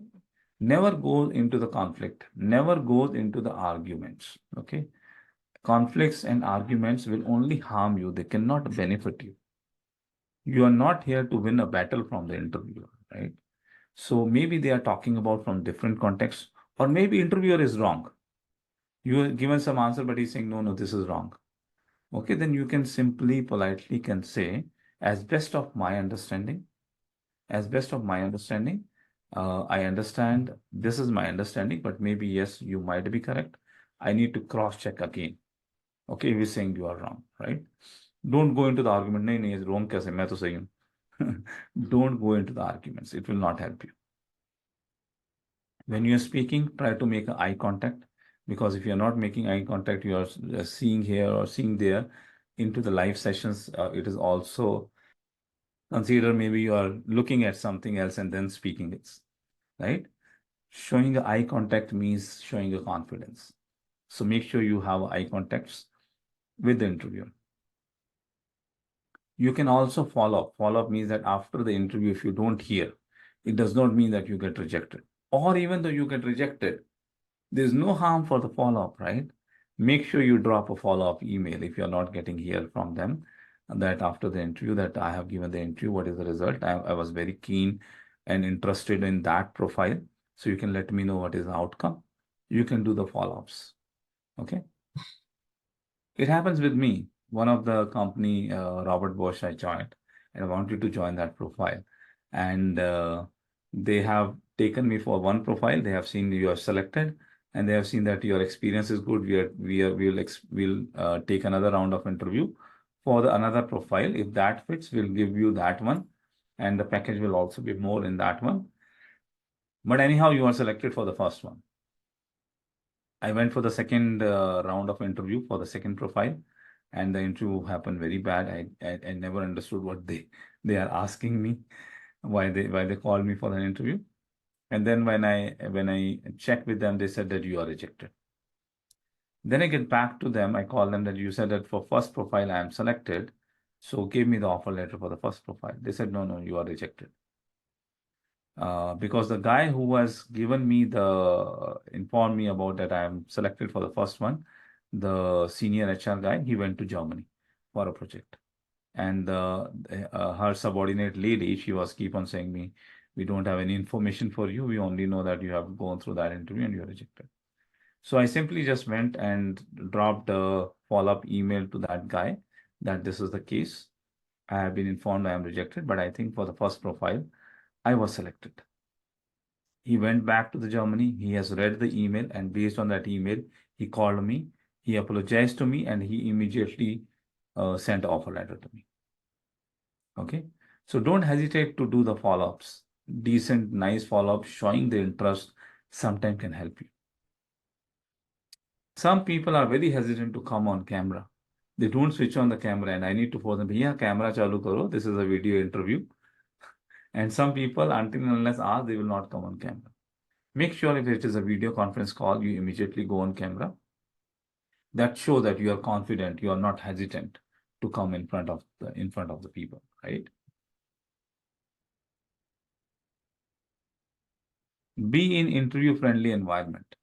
never go into the conflict, never go into the arguments. Okay, conflicts and arguments will only harm you, they cannot benefit you. You are not here to win a battle from the interviewer, right? So maybe they are talking about from different contexts, or maybe interviewer is wrong. You are given some answer, but he's saying, no, no, this is wrong. Okay, then you can simply, politely can say, as best of my understanding, as best of my understanding, I understand, this is my understanding, but maybe, yes, you might be correct. I need to cross-check again. Okay, we're saying you are wrong, right? Don't go into the argument, nahi, nahi, it's wrong, kaise, main to sahi hu. Don't go into the arguments. It will not help you. When you're speaking, try to make eye contact, because if you're not making eye contact, you are seeing here or seeing there into the live sessions. It is also consider maybe you are looking at something else and then speaking it, right? Showing a eye contact means showing a confidence. So make sure you have eye contacts with the interviewer. You can also follow up. Follow up means that after the interview, if you don't hear, it does not mean that you get rejected. Or even though you get rejected, there's no harm for the follow-up, right? Make sure you drop a follow-up email if you're not getting here from them, that after the interview that I have given the interview, what is the result? I was very keen and interested in that profile. So you can let me know what is the outcome. You can do the follow-ups. Okay. It happens with me. One of the company, Robert Bosch, I joined, and I wanted to join that profile. And they have taken me for one profile. They have seen you are selected, and they have seen that your experience is good. We'll take another round of interview for the another profile. If that fits, we'll give you that one, and the package will also be more in that one. But anyhow, you are selected for the first one. I went for the second round of interview for the second profile, and the interview happened very bad. I never understood what they are asking me, why they called me for an interview. And then when I checked with them, they said that you are rejected. Then I get back to them. I call them that you said that for first profile I am selected, so give me the offer letter for the first profile. They said no, you are rejected. Because the guy who has given me informed me about that I am selected for the first one, the senior HR guy, he went to Germany for a project. And her subordinate lady, she was keep on saying me, we don't have any information for you. We only know that you have gone through that interview and you're rejected. So I simply just went and dropped a follow-up email to that guy that this is the case. I have been informed I am rejected, but I think for the first profile, I was selected. He went back to the Germany. He has read the email, and based on that email, he called me. He apologized to me, and he immediately sent offer letter to me. Okay, so don't hesitate to do the follow-ups. Decent, nice follow-ups showing the interest sometimes can help you. Some people are very hesitant to come on camera. They don't switch on the camera, and I need to force them. Yeah, camera chalu karo. This is a video interview. And some people, until and unless asked, they will not come on camera. Make sure if it is a video conference call, you immediately go on camera. That shows that you are confident, you are not hesitant to come in front of the people, right? Be in interview-friendly environment.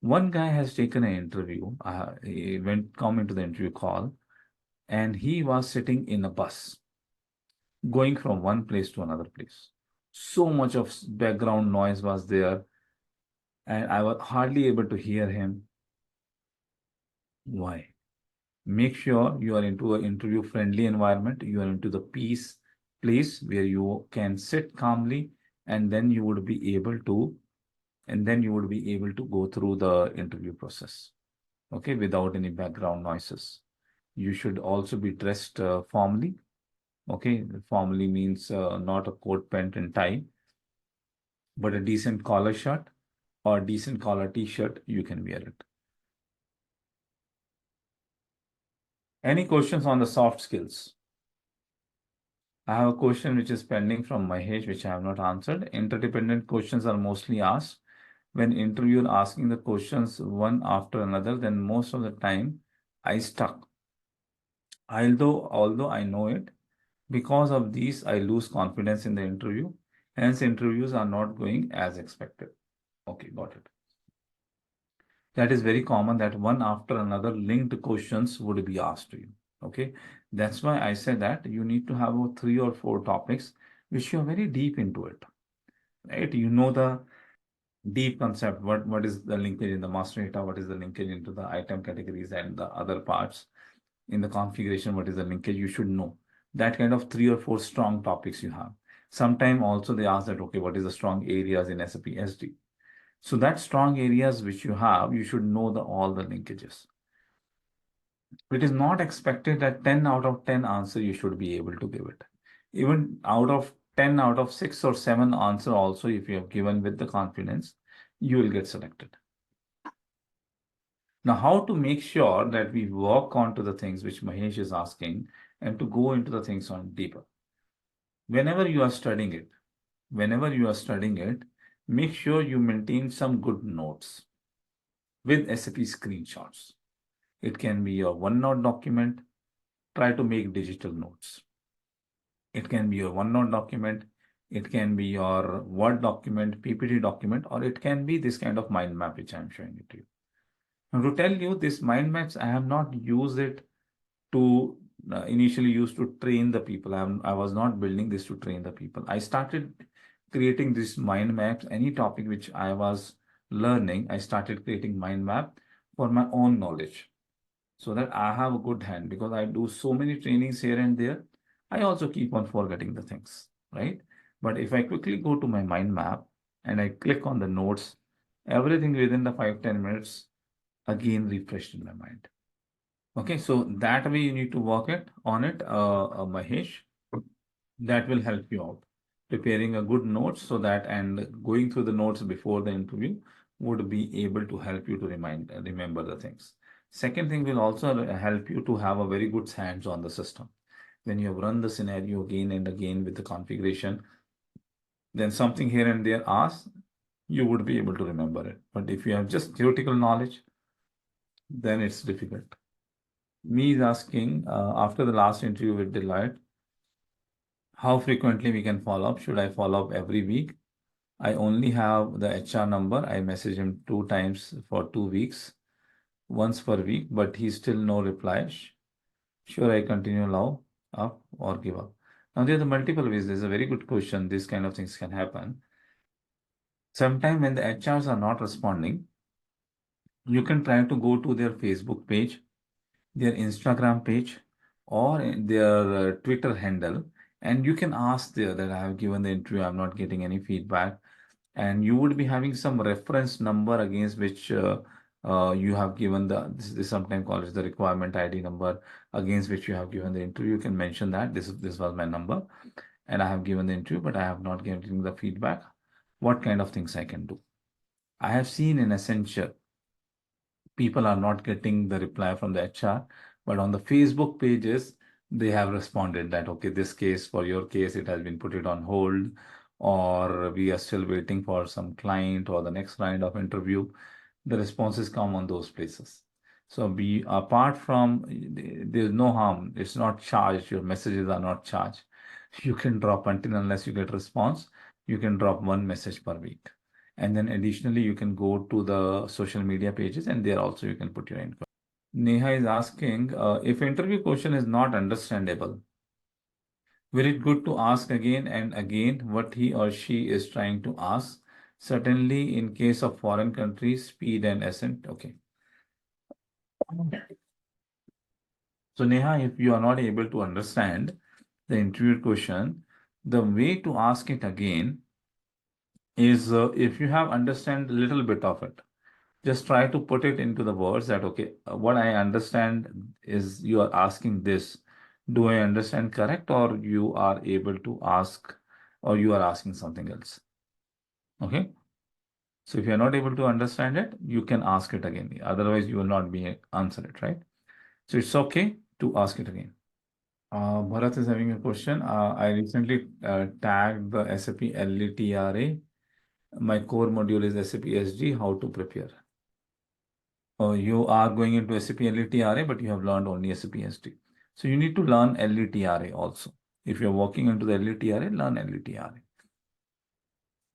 One guy has taken an interview. He come into the interview call, and he was sitting in a bus, going from one place to another place. So much of background noise was there, and I was hardly able to hear him. Why? Make sure you are into an interview-friendly environment. You are into the peace place where you can sit calmly, and then you would be able to, go through the interview process, okay, without any background noises. You should also be dressed formally. Okay, formally means not a coat, pant, and tie, but a decent collar shirt or decent collar t-shirt, you can wear it. Any questions on the soft skills? I have a question which is pending from Mahesh, which I have not answered. Interdependent questions are mostly asked. When interviewer asking the questions one after another, then most of the time I stuck. Although I know it, because of these, I lose confidence in the interview. Hence, interviews are not going as expected. Okay, got it. That is very common that one after another linked questions would be asked to you. Okay, that's why I said that you need to have 3 or 4 topics which you are very deep into it, right? You know the deep concept, what is the linkage in the master data, what is the linkage into the item categories and the other parts in the configuration, what is the linkage, you should know. That kind of 3 or 4 strong topics you have. Sometime also they ask that, okay, what is the strong areas in SAP SD? So that strong areas which you have, you should know all the linkages. It is not expected that 10 out of 10 answer you should be able to give it. Even out of 10 out of 6 or 7 answer also, if you have given with the confidence, you will get selected. Now, how to make sure that we work on to the things which Mahesh is asking and to go into the things on deeper. Whenever you are studying it, make sure you maintain some good notes with SAP screenshots. It can be your OneNote document. try to make digital notes. It can be your OneNote document, it can be your Word document, PPT document, or it can be this kind of mind map which I'm showing it to you. Now, to tell you, this mind maps, I have not used it to initially used to train the people. I was not building this to train the people. I started creating this mind maps, any topic which I was learning, I started creating mind map for my own knowledge so that I have a good hand, because I do so many trainings here and there. I also keep on forgetting the things, right? But if I quickly go to my mind map and I click on the notes, everything within the 5-10 minutes again refreshed in my mind. Okay, so that way you need to work on it, Mahesh. That will help you out. Preparing a good notes so that, and going through the notes before the interview would be able to help you to remember the things. Second thing will also help you to have a very good hands on the system. When you have run the scenario again and again with the configuration, then something here and there asked, you would be able to remember it. But if you have just theoretical knowledge, then it's difficult. Me is asking, after the last interview with Deloitte, how frequently we can follow up? Should I follow up every week? I only have the HR number. I message him 2 times for 2 weeks, once per week, but he's still no reply. Should I continue now, up, or give up? Now, there are the multiple ways. There's a very good question. These kind of things can happen. Sometimes when the HRs are not responding, you can try to go to their Facebook page, their Instagram page, or their Twitter handle, and you can ask there that I have given the interview, I'm not getting any feedback, and you would be having some reference number against which you have given this is sometimes called as the requirement ID number, against which you have given the interview. You can mention that this was my number and I have given the interview, but I have not given the feedback. What kind of things I can do? I have seen in Accenture, people are not getting the reply from the HR, but on the Facebook pages, they have responded that, okay, this case, for your case, it has been put it on hold, or we are still waiting for some client or the next round of interview. The responses come on those places. So apart from, there's no harm. It's not charged. Your messages are not charged. You can drop until unless you get response, you can drop one message per week. And then additionally, you can go to the social media pages and there also you can put your inquiry. Neha is asking, if interview question is not understandable, will it good to ask again and again what he or she is trying to ask? Certainly in case of foreign countries, speed and accent. Okay. So Neha, if you are not able to understand the interview question, the way to ask it again is if you have understand a little bit of it, just try to put it into the words that, okay, what I understand is you are asking this. Do I understand correct, or you are able to ask, or you are asking something else? Okay. So if you're not able to understand it, you can ask it again. Otherwise, you will not be answer it, right? So it's okay to ask it again. Bharat is having a question. I recently tagged the SAP LETRA. My core module is SAP SD. How to prepare? You are going into SAP LETRA, but you have learned only SAP SD. So you need to learn LETRA also. If you're walking into the LETRA, learn LETRA.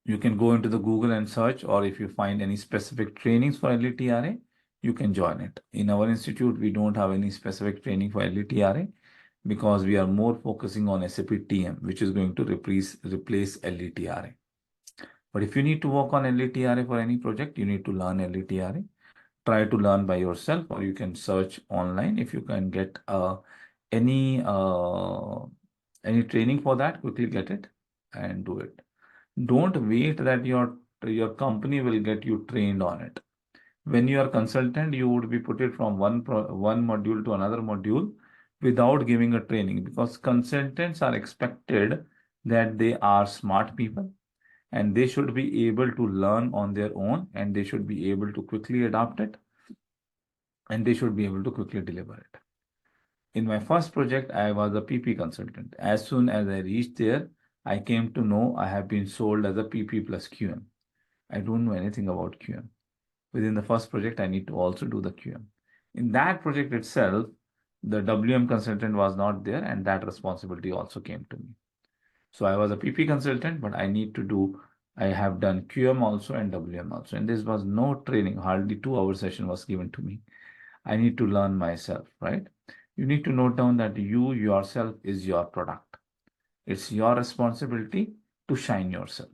You can go into the Google and search, or if you find any specific trainings for LETRA, you can join it. In our institute, we don't have any specific training for LETRA because we are more focusing on SAP TM, which is going to replace LETRA. But if you need to work on LETRA for any project, you need to learn LETRA. Try to learn by yourself, or you can search online. If you can get any training for that, quickly get it and do it. Don't wait that your company will get you trained on it. When you are consultant, you would be put it from one module to another module without giving a training, because consultants are expected that they are smart people and they should be able to learn on their own, and they should be able to quickly adapt it, and they should be able to quickly deliver it. In my first project, I was a PP consultant. As soon as I reached there, I came to know I have been sold as a PP plus QM. I don't know anything about QM. Within the first project, I need to also do the QM. In that project itself, the WM consultant was not there, and that responsibility also came to me. So I was a PP consultant, but I have done QM also and WM also. And this was no training, hardly 2 hour session was given to me. I need to learn myself, right? You need to note down that you yourself is your product. It's your responsibility to shine yourself,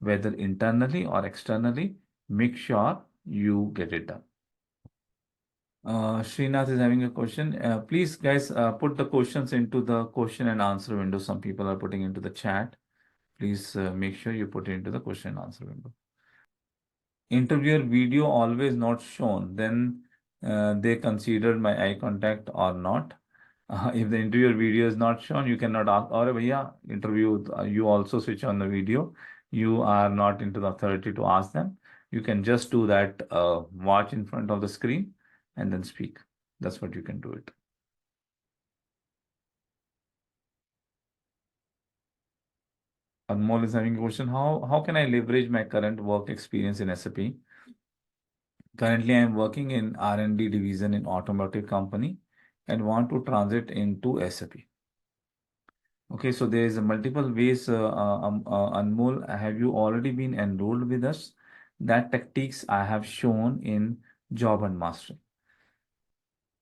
whether internally or externally. Make sure you get it done. Srinath is having a question. Please, guys, put the questions into the question and answer window. Some people are putting into the chat. Please make sure you put it into the question and answer window. Interviewer video always not shown. Then they considered my eye contact or not. If the interviewer video is not shown, you cannot ask, or bhaiya, interview, you also switch on the video. You are not into the authority to ask them. You can just do that, watch in front of the screen and then speak. That's what you can do it. Anmol is having a question. How can I leverage my current work experience in SAP? Currently, I am working in R&D division in automotive company and want to transit into SAP. Okay, so there is a multiple ways. Anmol, have you already been enrolled with us? That tactics I have shown in Job and Mastery.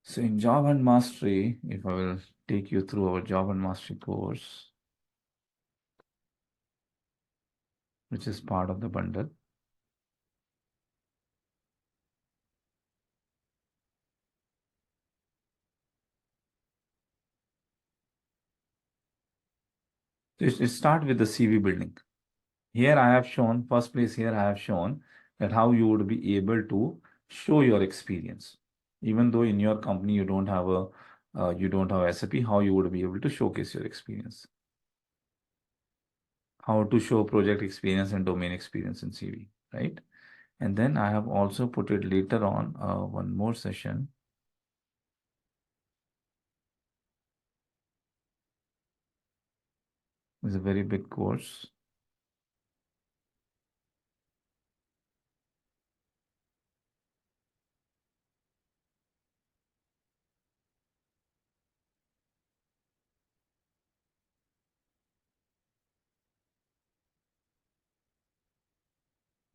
So in Job and Mastery, if I will take you through our Job and Mastery course, which is part of the bundle. So it start with the CV building. Here I have shown, first place here I have shown that how you would be able to show your experience. Even though in your company you don't have SAP, how you would be able to showcase your experience. How to show project experience and domain experience in CV, right? And then I have also put it later on, one more session. It's a very big course.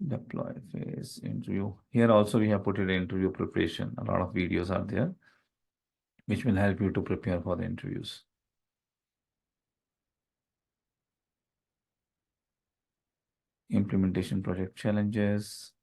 Deploy phase interview. Here also we have put it interview preparation. A lot of videos are there, which will help you to prepare for the interviews. Implementation project challenges.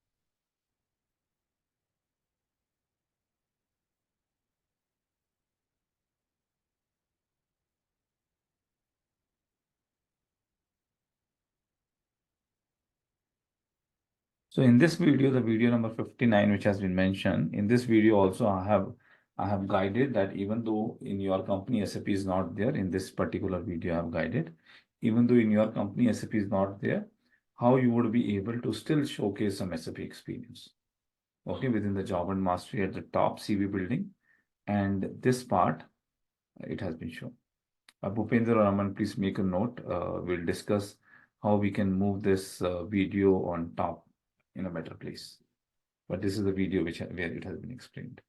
So in this video, the video number 59, which has been mentioned, in this video also I have guided that even though in your company SAP is not there, in this particular video I have guided, even though in your company SAP is not there, how you would be able to still showcase some SAP experience. Okay, within the Job and Mastery at the top CV building, and this part, it has been shown. Bhupendra or Aman, please make a note. We'll discuss how we can move this video on top in a better place. But this is the video where it has been explained.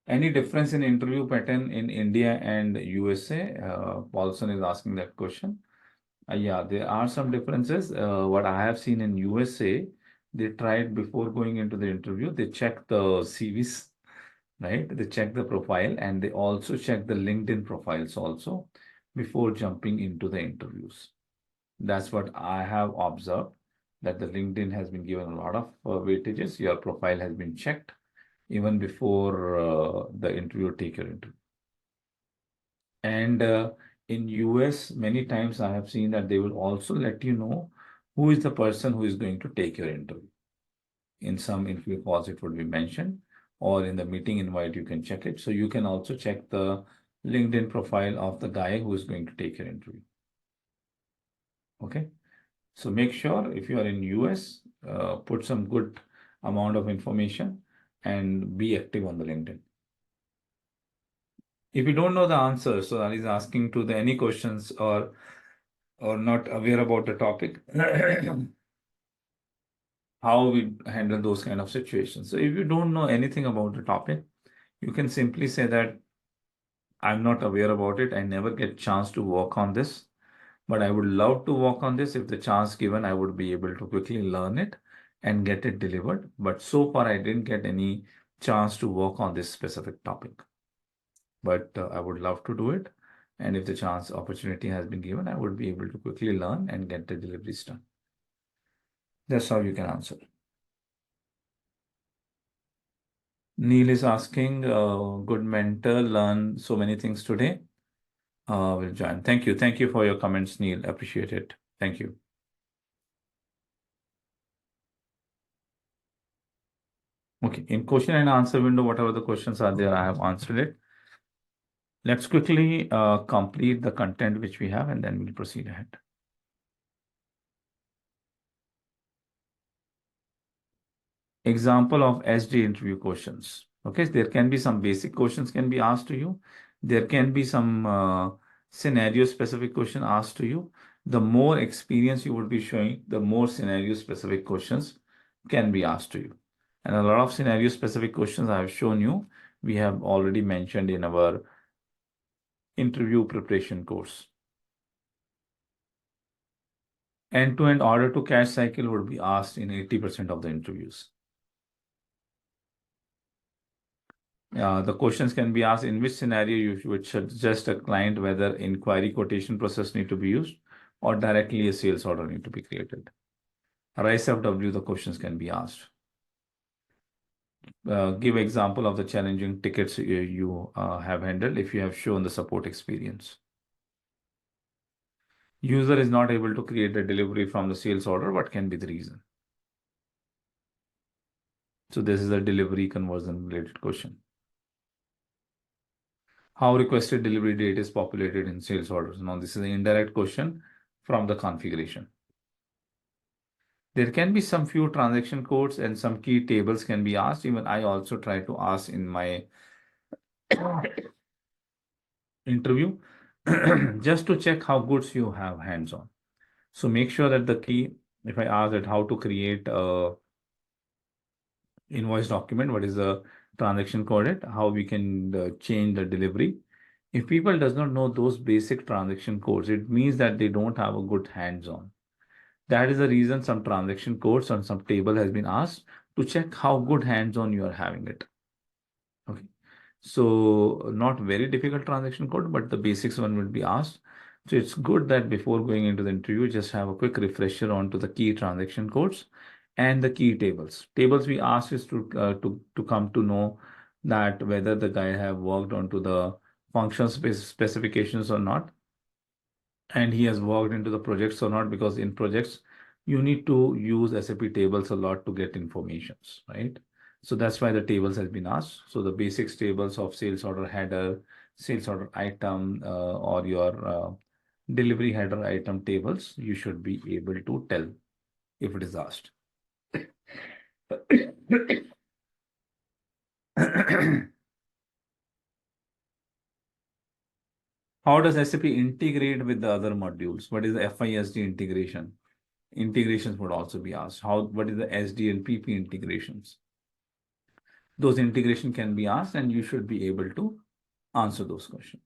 Any difference in interview pattern in India and USA? Paulson is asking that question. Yeah, there are some differences. What I have seen in USA, they tried before going into the interview, they check the CVs, right? They check the profile and they also check the LinkedIn profiles also before jumping into the interviews. That's what I have observed, that the LinkedIn has been given a lot of weightages. Your profile has been checked even before the interview take your interview. And in US, many times I have seen that they will also let you know who is the person who is going to take your interview. In some interview calls, it would be mentioned, or in the meeting invite, you can check it. So you can also check the LinkedIn profile of the guy who is going to take your interview. Okay. So make sure if you are in US, put some good amount of information and be active on the LinkedIn. If you don't know the answer, so that is asking to the any questions or not aware about the topic, how we handle those kind of situations. So if you don't know anything about the topic, you can simply say that I'm not aware about it. I never get chance to work on this, but I would love to work on this. If the chance given, I would be able to quickly learn it and get it delivered. But so far, I didn't get any chance to work on this specific topic. But I would love to do it. And if the chance opportunity has been given, I would be able to quickly learn and get the deliveries done. That's how you can answer. Neil is asking, good mentor, learn so many things today. Will join. Thank you. Thank you for your comments, Neil. Appreciate it. Thank you. Okay, in question and answer window, whatever the questions are there, I have answered it. Let's quickly complete the content which we have, and then we'll proceed ahead. Example of SD interview questions. Okay, there can be some basic questions can be asked to you. There can be some scenario specific question asked to you. The more experience you would be showing, the more scenario specific questions can be asked to you. And a lot of scenario specific questions I have shown you, we have already mentioned in our interview preparation course. End-to-end order to cash cycle would be asked in 80% of the interviews. The questions can be asked in which scenario you would suggest a client whether inquiry quotation process need to be used or directly a sales order need to be created. RISE FW, the questions can be asked. Give example of the challenging tickets you have handled if you have shown the support experience. User is not able to create a delivery from the sales order. What can be the reason? So this is a delivery conversion related question. How requested delivery date is populated in sales orders? Now, this is an indirect question from the configuration. There can be some few transaction codes and some key tables can be asked. Even I also try to ask in my interview just to check how good you have hands-on. So make sure that the key, if I ask that how to create a invoice document, what is the transaction code, how we can change the delivery. If people does not know those basic transaction codes, it means that they don't have a good hands-on. That is the reason some transaction codes on some table has been asked to check how good hands-on you are having it. Okay. So not very difficult transaction code, but the basics one will be asked. So it's good that before going into the interview, just have a quick refresher onto the key transaction codes and the key tables. Tables we ask is to come to know that whether the guy have worked onto the function specifications or not, and he has worked into the projects or not, because in projects you need to use SAP tables a lot to get informations, right? So that's why the tables has been asked. So the basics tables of sales order header, sales order item, or your delivery header item tables, you should be able to tell if it is asked. How does SAP integrate with the other modules? What is the FISD integration? Integrations would also be asked. What is the SD and PP integrations? Those integration can be asked and you should be able to answer those questions.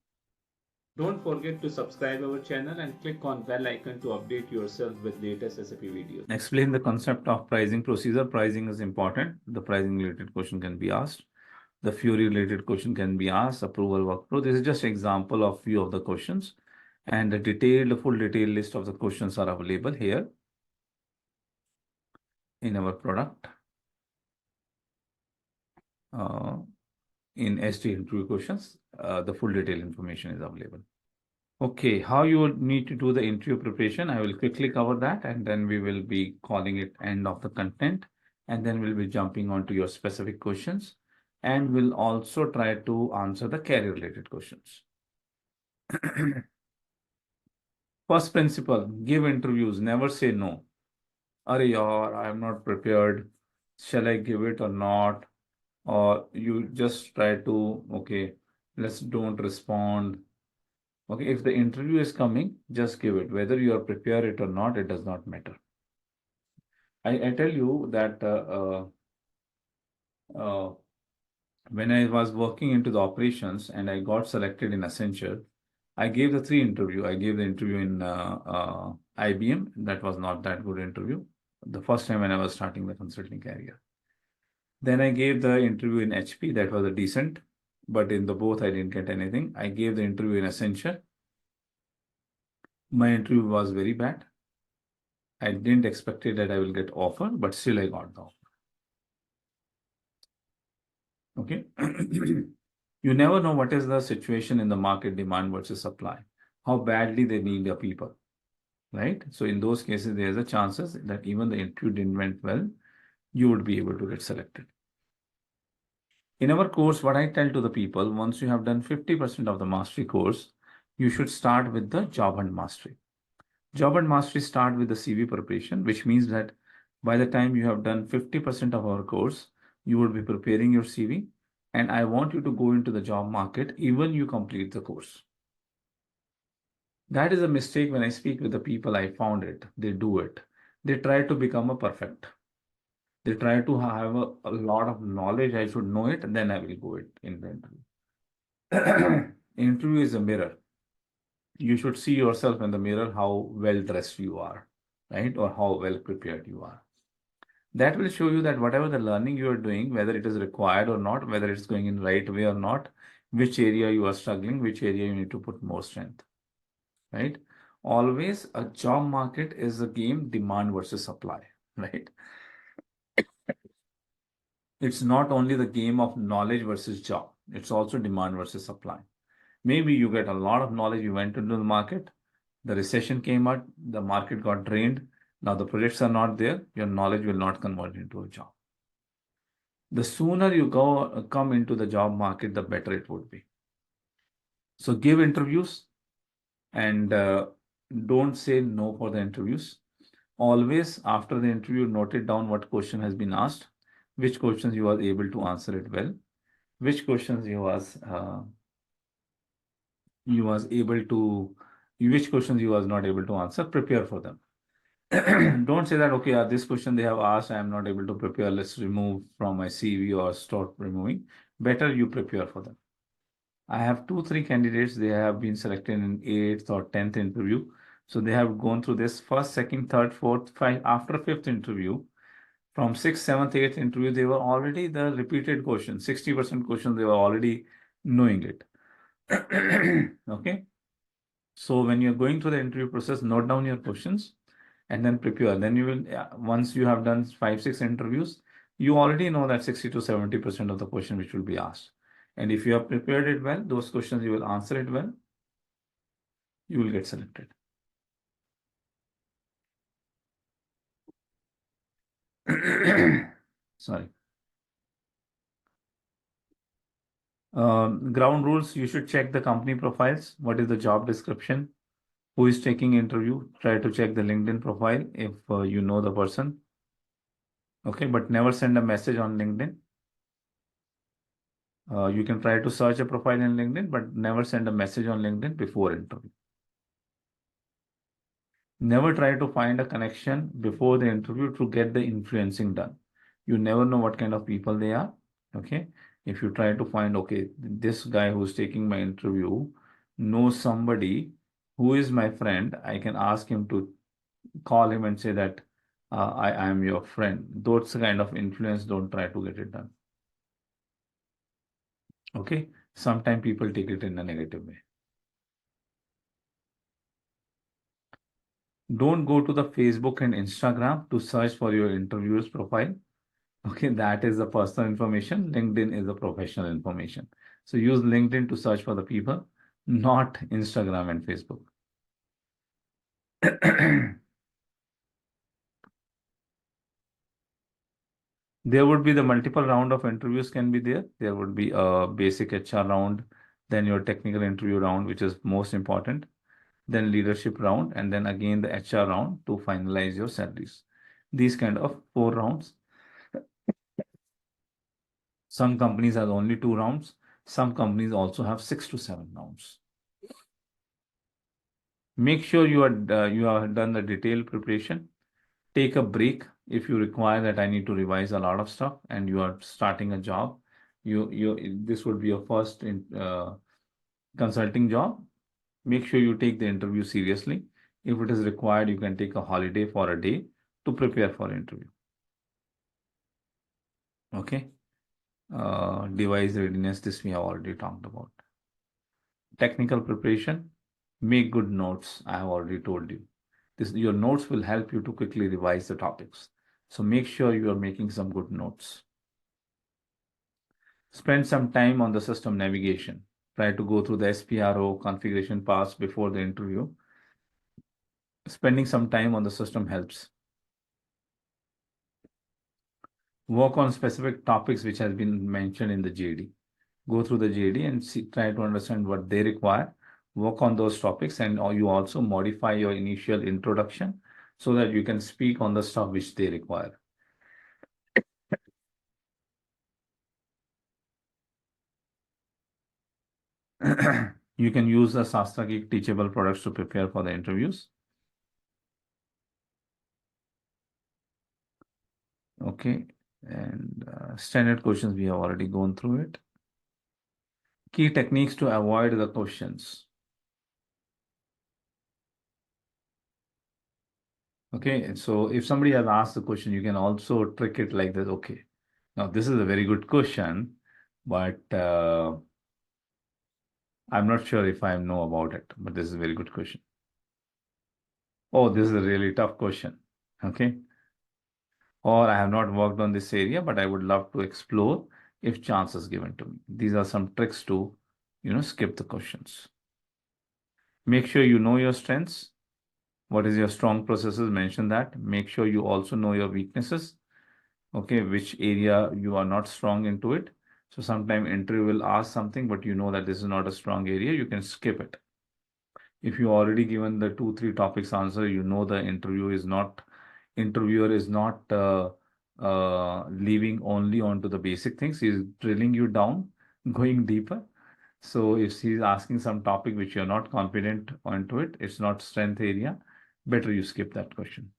Don't forget to subscribe our channel and click on bell icon to update yourself with latest SAP videos. Explain the concept of pricing procedure. Pricing is important. The pricing related question can be asked. The Fury related question can be asked. Approval workflow. This is just example of few of the questions, and the full detailed list of the questions are available here in our product. In SD interview questions, the full detailed information is available. Okay, how you would need to do the interview preparation, I will quickly cover that, and then we will be calling it end of the content, and then we'll be jumping on to your specific questions, and we'll also try to answer the career related questions. First principle, give interviews, never say no. Arey yaar, I am not prepared. Shall I give it or not? Or you just try to, okay, let's don't respond. Okay, if the interview is coming, just give it. Whether you are prepared it or not, it does not matter. I tell you that when I was working into the operations and I got selected in Accenture, I gave the three interview. I gave the interview in IBM. That was not that good interview. The first time when I was starting the consulting career. Then I gave the interview in HP. That was a decent, but in the both I didn't get anything. I gave the interview in Accenture. My interview was very bad. I didn't expect it that I will get offer, but still I got the offer. Okay. You never know what is the situation in the market, demand versus supply, how badly they need the people, right? So in those cases, there's a chances that even the interview didn't went well, you would be able to get selected. In our course, what I tell to the people, once you have done 50% of the mastery course, you should start with the job hunt mastery. Job hunt mastery start with the CV preparation, which means that by the time you have done 50% of our course, you will be preparing your CV. And I want you to go into the job market even you complete the course. That is a mistake when I speak with the people, I found it. They do it. They try to become a perfect. They try to have a lot of knowledge. I should know it, then I will go it in the interview. Interview is a mirror. You should see yourself in the mirror, how well dressed you are, right? Or how well prepared you are. That will show you that whatever the learning you are doing, whether it is required or not, whether it's going in right way or not, which area you are struggling, which area you need to put more strength, right? Always a job market is a game demand versus supply, right? It's not only the game of knowledge versus job. It's also demand versus supply. Maybe you get a lot of knowledge, you went into the market, the recession came out, the market got drained. Now the projects are not there, your knowledge will not convert into a job. The sooner you come into the job market, the better it would be. So give interviews and don't say no for the interviews. Always after the interview, note it down what question has been asked, which questions you are able to answer it well, which questions which questions you was not able to answer, prepare for them. Don't say that, okay, this question they have asked, I am not able to prepare, let's remove from my CV or stop removing. Better you prepare for them. I have 2-3 candidates, they have been selected in 8th or 10th interview. So they have gone through this first, second, third, fourth, five, after 5th interview. From 6th, 7th, 8th interview, they were already the repeated question, 60% questions, they were already knowing it. Okay. So when you're going through the interview process, note down your questions and then prepare. Then you will, once you have done 5-6 interviews, you already know that 60 to 70% of the question which will be asked. And if you have prepared it well, those questions you will answer it well, you will get selected. Sorry. Ground rules, you should check the company profiles. What is the job description? Who is taking interview? Try to check the LinkedIn profile if you know the person. Okay, but never send a message on LinkedIn. You can try to search a profile in LinkedIn, but never send a message on LinkedIn before interview. Never try to find a connection before the interview to get the influencing done. You never know what kind of people they are. Okay. If you try to find, okay, this guy who's taking my interview knows somebody who is my friend, I can ask him to call him and say that I am your friend. Those kind of influence, don't try to get it done. Okay. Sometimes people take it in a negative way. Don't go to the Facebook and Instagram to search for your interviewer's profile. Okay, that is the personal information. LinkedIn is the professional information. So use LinkedIn to search for the people, not Instagram and Facebook. There would be the multiple round of interviews can be there. There would be a basic HR round, then your technical interview round, which is most important, then leadership round, and then again the HR round to finalize your salaries. These kind of 4 rounds. Some companies have only 2 rounds. Some companies also have 6 to 7 rounds. Make sure you have done the detailed preparation. take a break if you require that I need to revise a lot of stuff and you are starting a job. This would be your first consulting job. Make sure you take the interview seriously. If it is required, you can take a holiday for a day to prepare for interview. Okay. Device readiness, this we have already talked about. Technical preparation, make good notes. I have already told you. Your notes will help you to quickly revise the topics. So make sure you are making some good notes. Spend some time on the system navigation. Try to go through the SPRO configuration paths before the interview. Spending some time on the system helps. Work on specific topics which has been mentioned in the JD. Go through the JD and try to understand what they require. Work on those topics, and you also modify your initial introduction so that you can speak on the stuff which they require. You can use the SastraGeek teachable products to prepare for the interviews. Okay, and standard questions, we have already gone through it. Key techniques to avoid the questions. Okay, so if somebody has asked the question, you can also trick it like this. Okay, now this is a very good question, but I'm not sure if I know about it, but this is a very good question. Oh, this is a really tough question. Okay. Or I have not worked on this area, but I would love to explore if chance is given to me. These are some tricks to, skip the questions. Make sure you know your strengths. What is your strong processes? Mention that. Make sure you also know your weaknesses. Okay, which area you are not strong into it. So sometime interview will ask something, but you know that this is not a strong area, you can skip it. If you already given the 2-3 topics answer, you know the interviewer is not leaving only onto the basic things. He's drilling you down, going deeper. So if he's asking some topic which you're not confident onto it, it's not strength area, better you skip that question.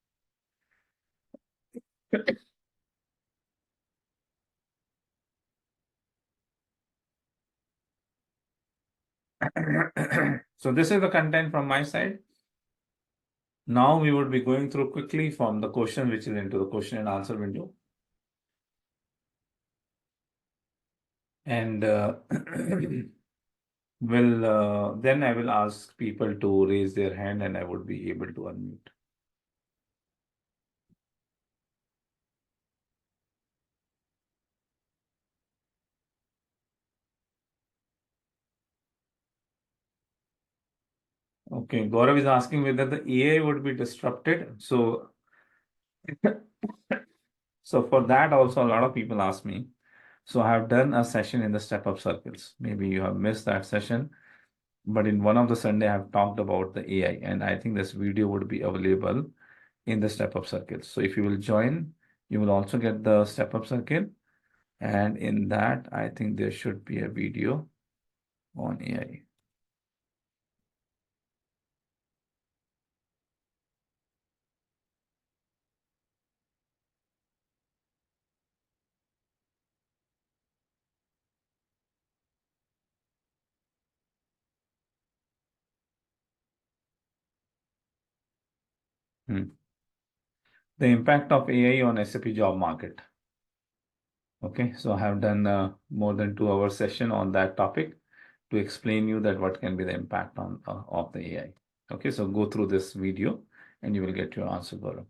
So this is the content from my side. Now we would be going through quickly from the question which is into the question and answer window. And then I will ask people to raise their hand and I would be able to unmute. Okay, Gaurav is asking whether the AI would be disrupted. So for that also a lot of people ask me. So I have done a session in the step up circles. Maybe you have missed that session, but in one of the Sunday I have talked about the AI, and I think this video would be available in the step up circles. So if you will join, you will also get the step up circle, and in that I think there should be a video on AI. The impact of AI on SAP job market. Okay, so I have done more than 2 hour session on that topic to explain you that what can be the impact on of the AI. Okay, so go through this video and you will get your answer, Gaurav.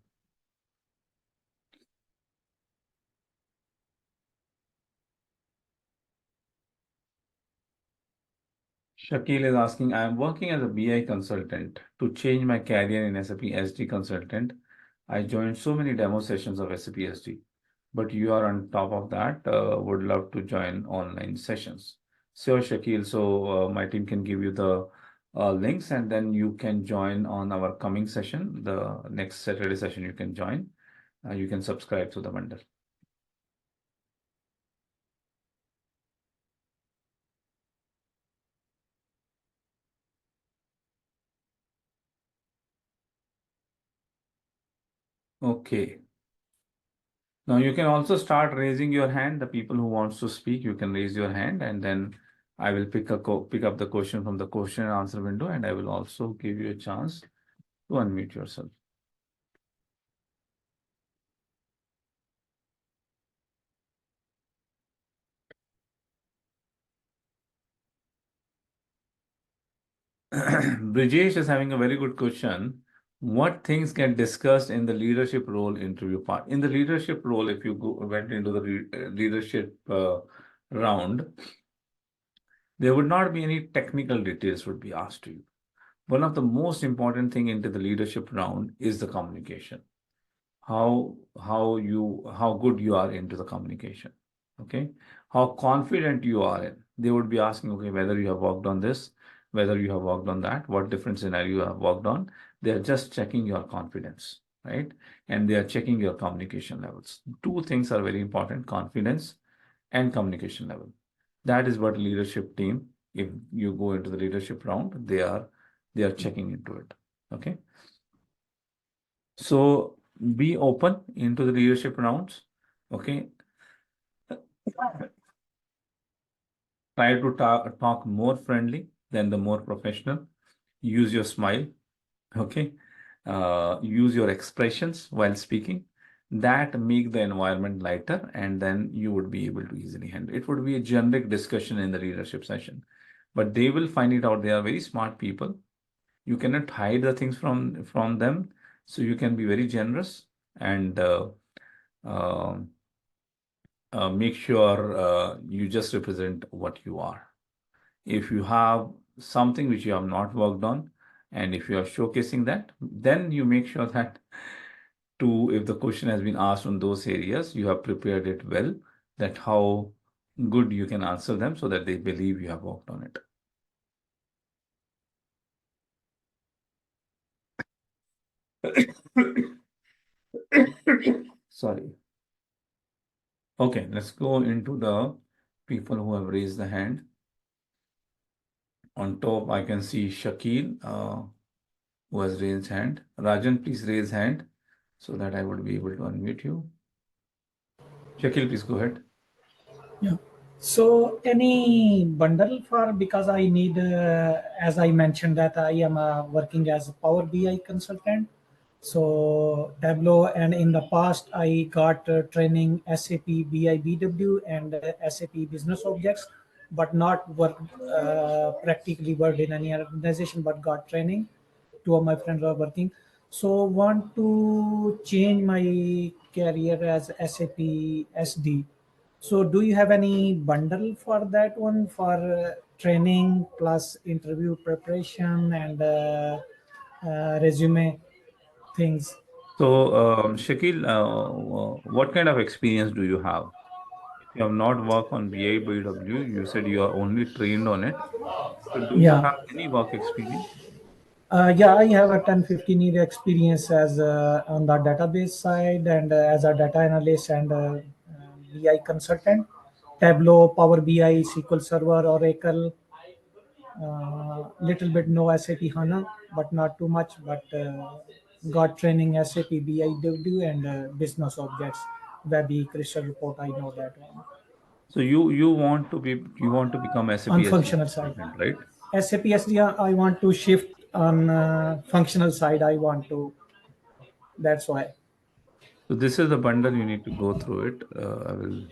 Shakil is asking, I am working as a BI consultant. To change my career in SAP SD consultant, I joined so many demo sessions of SAP SD, but you are on top of that, would love to join online sessions. Sure, Shakil. So my team can give you the links and then you can join on our coming session. The next Saturday session you can join. You can subscribe to the bundle. Okay. Now you can also start raising your hand. The people who wants to speak, you can raise your hand, and then I will pick up the question from the question and answer window, and I will also give you a chance to unmute yourself. Brijesh is having a very good question. What things get discussed in the leadership role interview part? In the leadership role, if you went into the leadership round, there would not be any technical details would be asked to you. One of the most important thing into the leadership round is the communication. How good you are into the communication. Okay, how confident you are in. They would be asking, okay, whether you have worked on this, whether you have worked on that, what different scenario you have worked on. They are just checking your confidence, right? And they are checking your communication levels. Two things are very important: confidence and communication level. That is what leadership team, if you go into the leadership round, they are checking into it. Okay. So be open into the leadership rounds. Okay. Try to talk more friendly than the more professional. Use your smile. Okay. Use your expressions while speaking. That make the environment lighter, and then you would be able to easily handle it. It would be a generic discussion in the leadership session, but they will find it out. They are very smart people. You cannot hide the things from them, so you can be very generous and uh, make sure you just represent what you are. If you have something which you have not worked on, and if you are showcasing that, then you make sure that if the question has been asked on those areas, you have prepared it well, that how good you can answer them so that they believe you have worked on it. Sorry. Okay, let's go into the people who have raised the hand. On top, I can see Shakil, who has raised hand. Rajan, please raise hand so that I would be able to unmute you. Shakil, please go ahead. Yeah. So any bundle for, because I need, as I mentioned that I am working as a Power BI consultant. So Tableau, and in the past I got training SAP BIBW and SAP Business Objects, but not work practically worked in any organization, but got training. Two of my friends are working. So want to change my career as SAP SD. So do you have any bundle for that one, for training plus interview preparation and resume things? So, Shakil, what kind of experience do you have? If you have not worked on BIBW, you said you are only trained on it. So, do you Yeah. have any work experience? Yeah, I have a 10-15 year experience as on the database side and as a data analyst and BI consultant. Tableau, Power BI, SQL Server, Oracle, little bit no SAP HANA, but not too much. But got training SAP BIW and business objects, Webby, Crystal Report. I know that one. So, you want to become SAP On SD functional side, consultant, right? SAP SD, I want to shift on functional side. I want to. That's why. So, this is the bundle you need to go through it. I will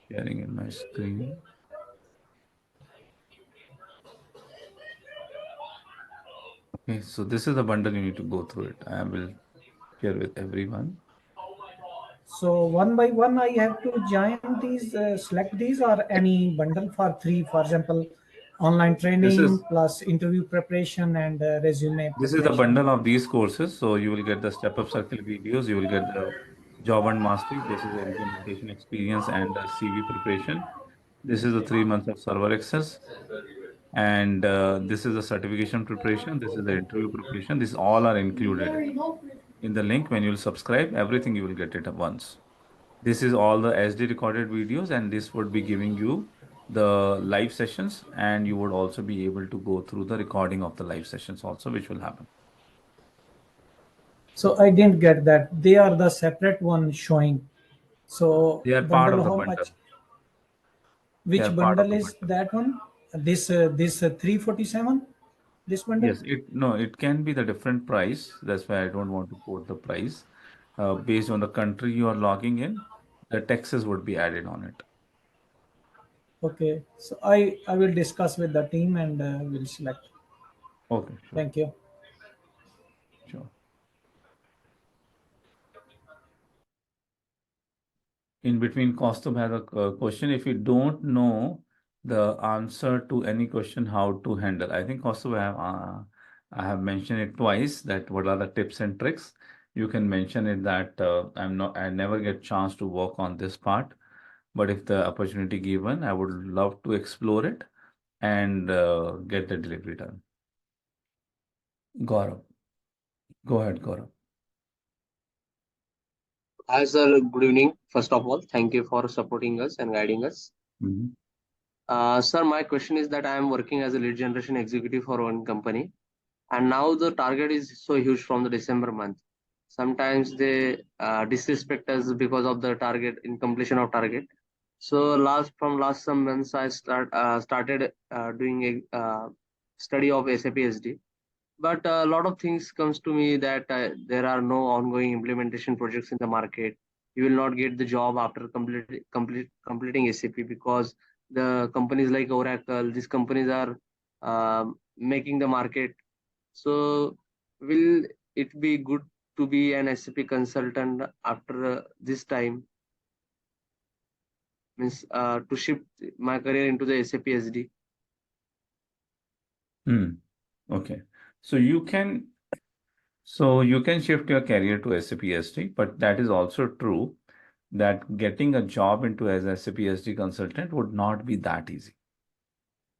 sharing in my screen. Okay, so this is the bundle you need to go through it. I will share with everyone. So one by one, I have to join these, select these, or any bundle for three. For example, online This training is plus interview preparation and resume This is the preparation. bundle of these courses. So you will get the step-up circle videos, you will get the job and mastery. This is the implementation experience and the CV preparation. This is the 3 months of server access. And this is the certification preparation. This is the interview preparation. These all are included in the link. When you'll subscribe, everything you will get it at once. This is all the SD recorded videos, and this would be giving you the live sessions, and you would also be able to go through the recording of the live sessions also, which will happen. So I didn't get that. They are the separate one showing. So They are part bundle of the how bundle. much? They are Which part of bundle the is bundle. that one? This 347. This bundle. Yes, it can be the different price. That's why I don't want to quote the price. Based on the country you are logging in, the taxes would be added on it. Okay. So I will discuss with the team and will select. Okay, sure, Thank you. sure. In between, Kaustubh has a question. If you don't know the answer to any question, how to handle? I think Kaustubh I have mentioned it twice that what are the tips and tricks. You can mention it that I never get chance to work on this part, but if the opportunity given, I would love to explore it and get the delivery done. Gaurav, go ahead, Gaurav. Hi, sir. Good evening. First of all, thank you for supporting us and guiding us. Mhm. Sir, my question is that I am working as a lead generation executive for one company, and now the target is so huge from the December month. Sometimes they disrespect us because of the target in completion of target. So last some months, I started doing a study of SAP SD. But a lot of things comes to me that there are no ongoing implementation projects in the market. You will not get the job after completing SAP because the companies like Oracle, these companies are making the market. So will it be good to be an SAP consultant after this time? Means to shift my career into the SAP SD. Hmm. Okay. So you can So you can shift your career to SAP SD, but that is also true that getting a job into as SAP SD consultant would not be that easy.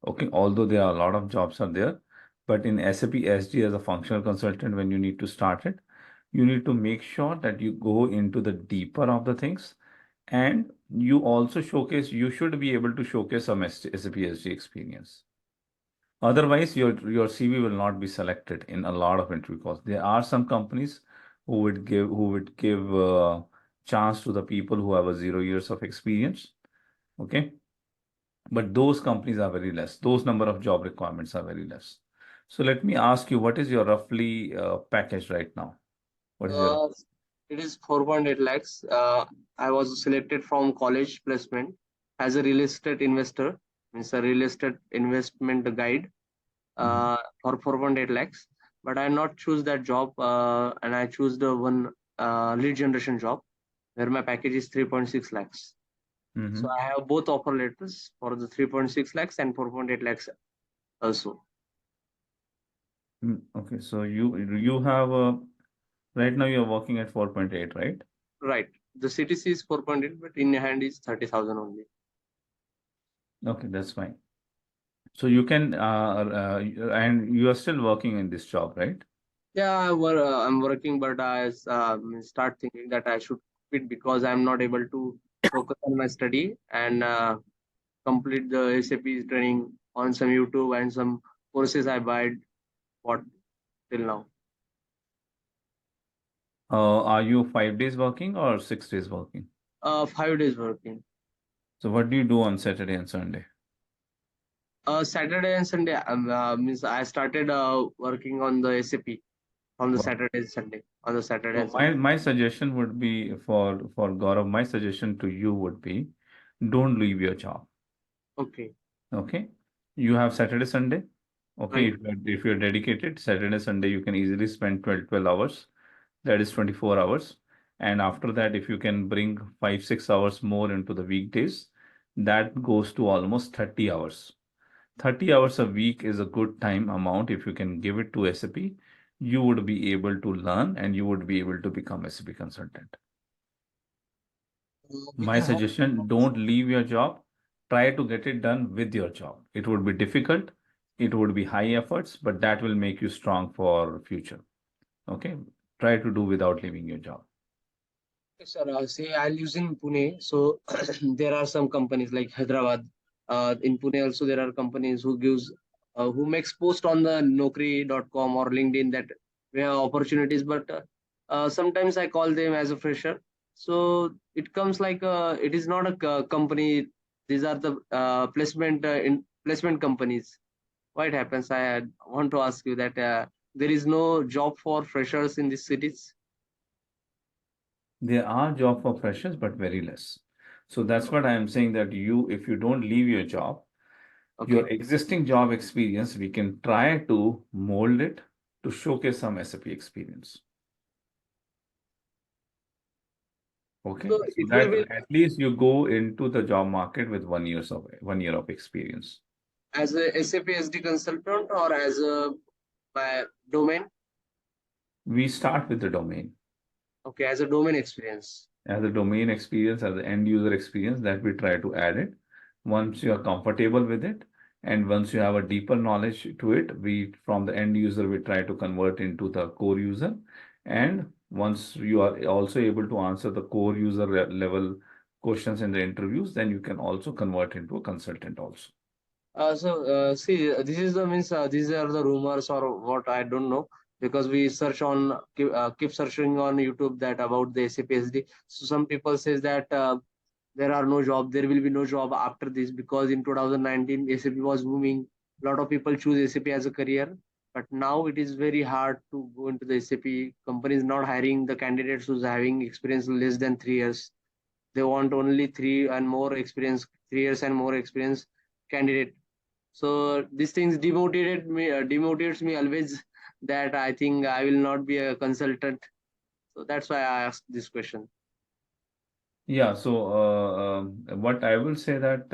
Okay, although there are a lot of jobs are there, but in SAP SD as a functional consultant, when you need to start it, you need to make sure that you go into the deeper of the things, and you also showcase, you should be able to showcase some SAP SD experience. Otherwise, your CV will not be selected in a lot of interview calls. There are some companies who would give chance to the people who have a 0 years of experience. Okay, but those companies are very less. Those number of job requirements are very less. So let me ask you, what is your roughly package right now? What is your Uh, it is 4.8 lakhs. I was selected from college placement as a real estate investor, means a real estate investment guide Mhm. for 4.8 lakhs. But I not choose that job and I choose the one lead generation job where my package is 3.6 lakhs. So Mhm. I have both offer letters for the 3.6 lakhs and 4.8 lakhs also. Okay, so you have right now you're working at 4.8, right? Right. The CTC is 4.8, but in hand is 30,000 only. Okay, that's fine. So you can, and you are still working in this job, right? Yeah, I'm working, but I start thinking that I should quit because I'm not able to focus on my study and complete the SAP training on some YouTube and some courses I buy what till now. Are you 5 days working or 6 days working? 5 days working. So what do you do on Saturday and Sunday? Saturday and Sunday means I started working on the SAP on the Wow. Saturday and Sunday on the Saturday So and my Sunday. my suggestion would be for Gaurav, my suggestion to you would be don't leave your job. Okay, Okay. You have Saturday, Sunday. Okay. right. If you're dedicated, Saturday, Sunday, you can easily spend 12 hours. That is 24 hours. And after that, if you can bring 5, 6 hours more into the weekdays, that goes to almost 30 hours. 30 hours a week is a good time amount. If you can give it to SAP, you would be able to learn and you would be able to become SAP consultant. My Because suggestion, don't leave your job. Try to get it done with your job. It would be difficult. It would be high efforts, but that will make you strong for future. Okay. Try to do without leaving your job. sir, say I live in Pune, so there are some companies like Hyderabad. In Pune also there are companies who makes post on the Naukri.com or LinkedIn that we have opportunities, but Sometimes I call them as a fresher. So it comes like it is not a company. These are the placement companies. Why it happens? I want to ask you that there is no job for freshers in these cities. There are job for freshers, but very less. So that's what I am saying, that if you don't leave your job, your Okay. existing job experience, we can try to mold it to showcase some SAP experience. Okay, So so it will that be at least you go into the job market with 1 year of experience. as a SAP SD consultant or as a by domain. We start with the domain. Okay, as a domain experience. As a domain experience, as an end user experience, that we try to add it. Once you are comfortable with it, and once you have a deeper knowledge to it, we from the end user, we try to convert into the core user. And once you are also able to answer the core user level questions in the interviews, then you can also convert into a consultant also. See, this is the means these are the rumors or what I don't know, because we search on keep searching on YouTube that about the SAP SD. So some people says that there are no job, there will be no job after this, because in 2019 SAP was booming. A lot of people choose SAP as a career, but now it is very hard to go into the SAP. Companies not hiring the candidates who's having experience less than 3 years. They want only 3 years and more experience candidate. So these things demotivates me always, that I think I will not be a consultant. So that's why I asked this question. Yeah, so what I will say that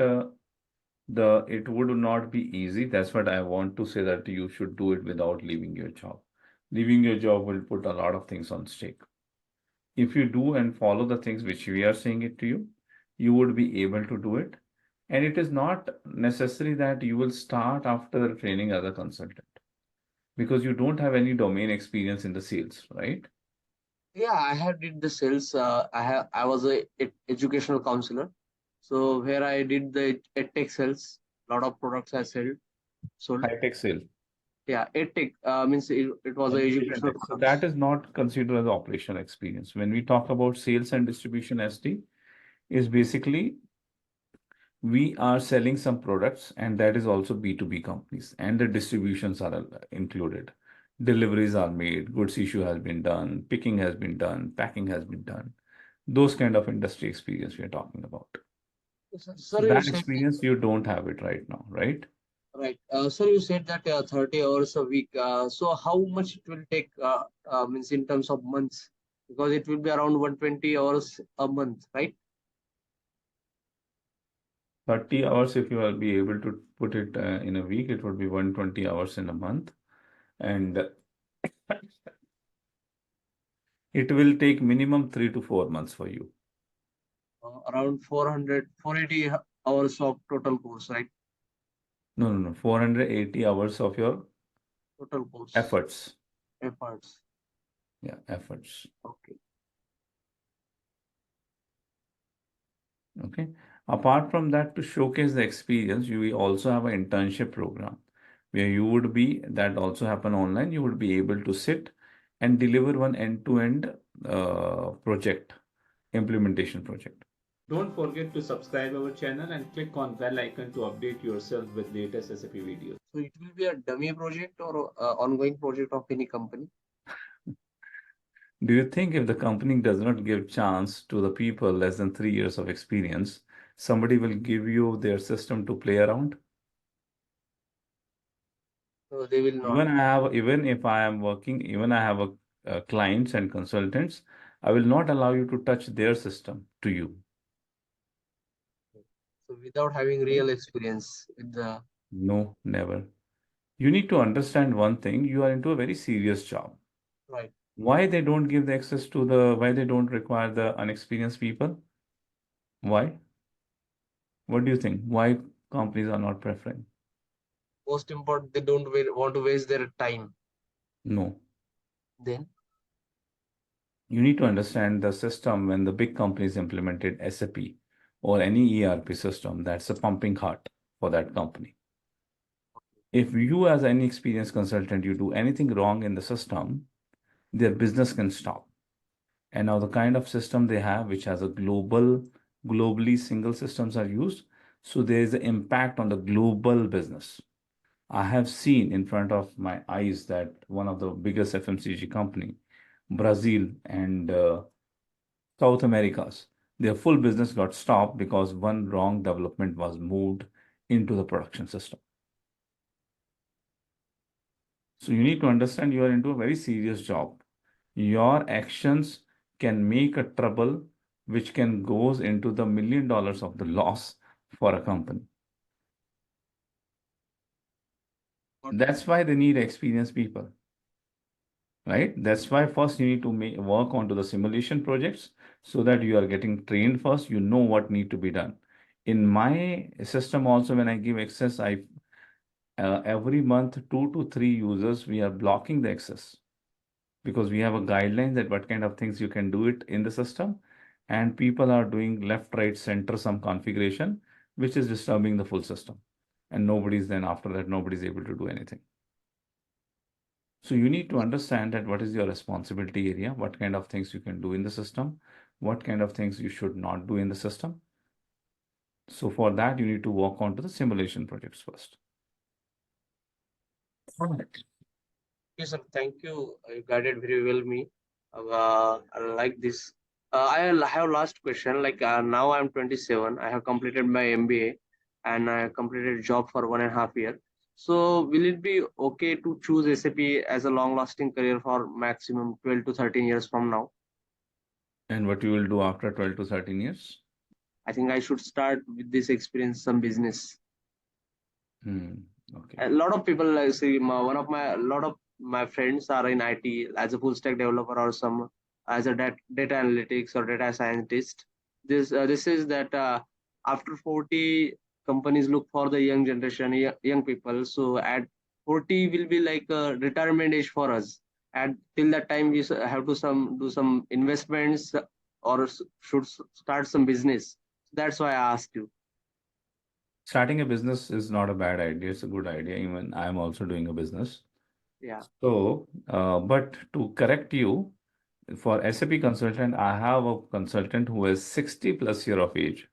it would not be easy. That's what I want to say, that you should do it without leaving your job. Leaving your job will put a lot of things on stake. If you do and follow the things which we are saying it to you, you would be able to do it. And it is not necessary that you will start after training as a consultant, because you don't have any domain experience in the sales, right? Yeah, I have did the sales. I was a educational counselor, so where I did the edtech sales. Lot of products I sold. High tech sale. Yeah, edtech means it was a Education educational tech. So that products. is not considered as operational experience. When we talk about sales and distribution SD, is basically we are selling some products, and that is also B2B companies, and the distributions are included. Deliveries are made, goods issue has been done, picking has been done, packing has been done. Those kind of industry experience we are talking about. So Sir, you that said experience, you don't have it right now, right? right. Sir, you said that 30 hours a week. So how much it will take means in terms of months? Because it will be around 120 hours a month, right? 30 hours, if you will be able to put it in a week, it would be 120 hours in a month. And it will take minimum 3 to 4 months for you. Around 480 hours of total course, right? No. 480 hours of your Total course efforts. efforts. Yeah, efforts. Okay. Okay. Apart from that, to showcase the experience, you will also have an internship program where you would be, that also happen online. You would be able to sit and deliver one end-to-end project, implementation project. Don't forget to subscribe our channel and click on bell icon to update yourself with latest SAP videos. So it will be a dummy project or ongoing project of any company. Do you think if the company does not give chance to the people less than 3 years of experience, somebody will give you their system to play around? So they will not. Even if I am working, even I have clients and consultants, I will not allow you to touch their system to you. So without having real experience with the No, never. You need to understand one thing, you are into a very serious job. right. Why they don't give the access to why they don't require the unexperienced people? Why? What do you think? Why companies are not preferring? Most important, they don't want to waste their time. No. Then You need to understand the system. When the big companies implemented SAP or any ERP system, that's a pumping heart for that company. If you, as any experienced consultant, you do anything wrong in the system, their business can stop. And now the kind of system they have, which has a globally single systems are used. So there is an impact on the global business. I have seen in front of my eyes that one of the biggest FMCG company, Brazil and South Americas, their full business got stopped because one wrong development was moved into the production system. So you need to understand you are into a very serious job. Your actions can make a trouble which can goes into the $1 million of the loss for a company. That's why they need experienced people, right? That's why first you need to work onto the simulation projects so that you are getting trained first, you know what need to be done. In my system also, when I give access, every month 2 to 3 users, we are blocking the access because we have a guideline that what kind of things you can do it in the system, and people are doing left, right, center, some configuration, which is disturbing the full system. And nobody's then after that, nobody's able to do anything. So you need to understand that what is your responsibility area, what kind of things you can do in the system, what kind of things you should not do in the system. So for that, you need to work on to the simulation projects first. Yes, sir. Thank you. You guided very well me. I like this. have last question. Like now I'm 27. I have completed my MBA and I have completed job for 1.5 year. So will it be okay to choose SAP as a long-lasting career for maximum 12 to 13 years from now? And what you will do after 12 to 13 years? I think I should start with this experience some business. Okay. A lot of people like see one of my a lot of my friends are in IT as a full stack developer or some as a data analytics or data scientist. This is that after 40 companies look for the young generation, young people. So at 40 will be like a retirement age for us. And till that time we have to do some investments or should start some business. That's why I asked you. Starting a business is not a bad idea. It's a good idea. Even I'm also doing a business. Yeah. So, but to correct you, for SAP consultant, I have a consultant who is 60 plus year of age.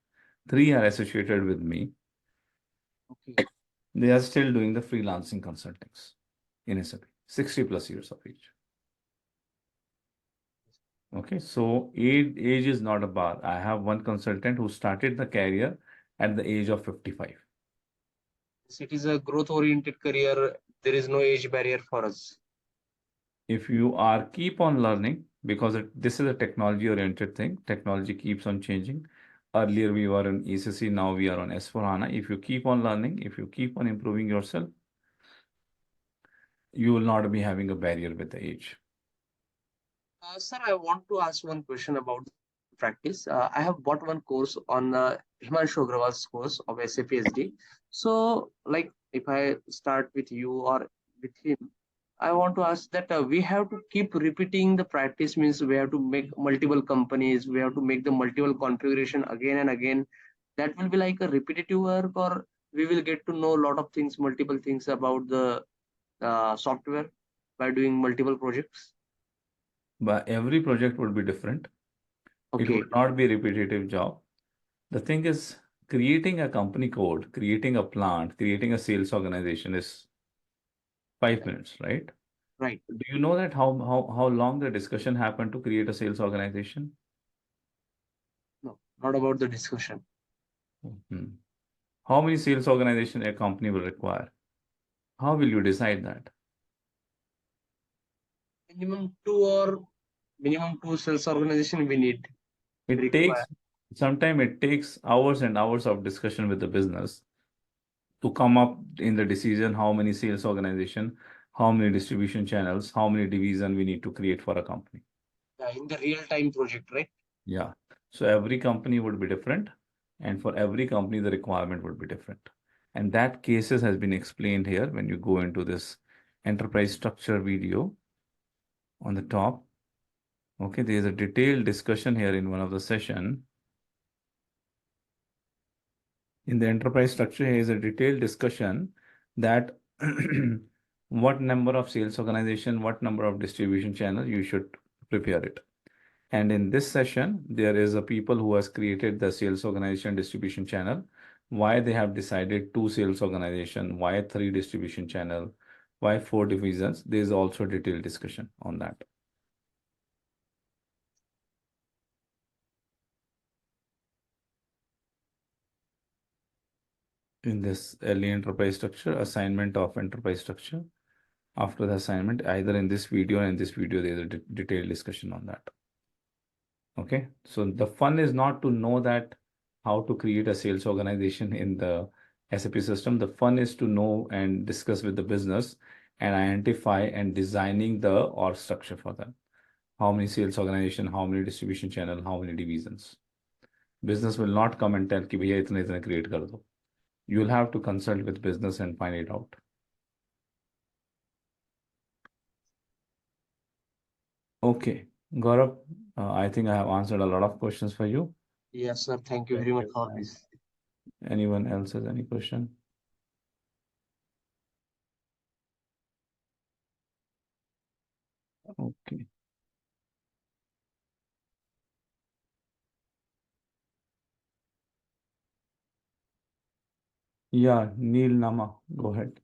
3 are associated with me. Okay. They are still doing the freelancing consultings in SAP, 60 plus years of age. Okay, so age is not a bar. I have one consultant who started the career at the age of 55. It is a growth oriented career. There is no age barrier for us. If you are keep on learning, because this is a technology oriented thing, technology keeps on changing. Earlier we were in ECC, now we are on S4HANA. If you keep on learning, if you keep on improving yourself, you will not be having a barrier with the age. Sir, I want to ask one question about practice. I have bought one course on Himanshu Agrawal's course of SAP SD. So, like, if I start with you or with him, I want to ask that we have to keep repeating the practice, means we have to make multiple companies, we have to make the multiple configuration again and again. That will be like a repetitive work, or we will get to know a lot of things, multiple things about the software by doing multiple projects. But every project would be different. It Okay. would not be a repetitive job. The thing is, creating a company code, creating a plant, creating a sales organization is 5 minutes, right? Right. Do you know that how long the discussion happened to create a sales organization? No, not about the discussion. How many sales organization a company will require? How will you decide that? Minimum two sales organization we need. It takes, sometimes it takes hours and hours of discussion with the business to come up in the decision how many sales organization, how many distribution channels, how many division we need to create for a company. In the real time project, right? Yeah. So every company would be different, and for every company, the requirement would be different. And that cases has been explained here when you go into this enterprise structure video on the top. Okay, there is a detailed discussion here in one of the session. In the enterprise structure, here is a detailed discussion that what number of sales organization, what number of distribution channel you should prepare it. And in this session, there is a people who has created the sales organization distribution channel, why they have decided 2 sales organization, why 3 distribution channel, why 4 divisions. There is also detailed discussion on that. In this early enterprise structure, assignment of enterprise structure. After the assignment, either in this video or in this video, there is a detailed discussion on that. Okay, so the fun is not to know that how to create a sales organization in the SAP system. The fun is to know and discuss with the business and identify and designing the org structure for them. How many sales organization, how many distribution channel, how many divisions. Business will not come and tell कि भैया इतने इतने create कर दो. You will have to consult with business and find it out. Okay, Gaurav, I think I have answered a lot of questions for you. Yes, sir. Thank you very much for this. Anyone else has any question? Okay. Yeah, Neil Nama, go ahead.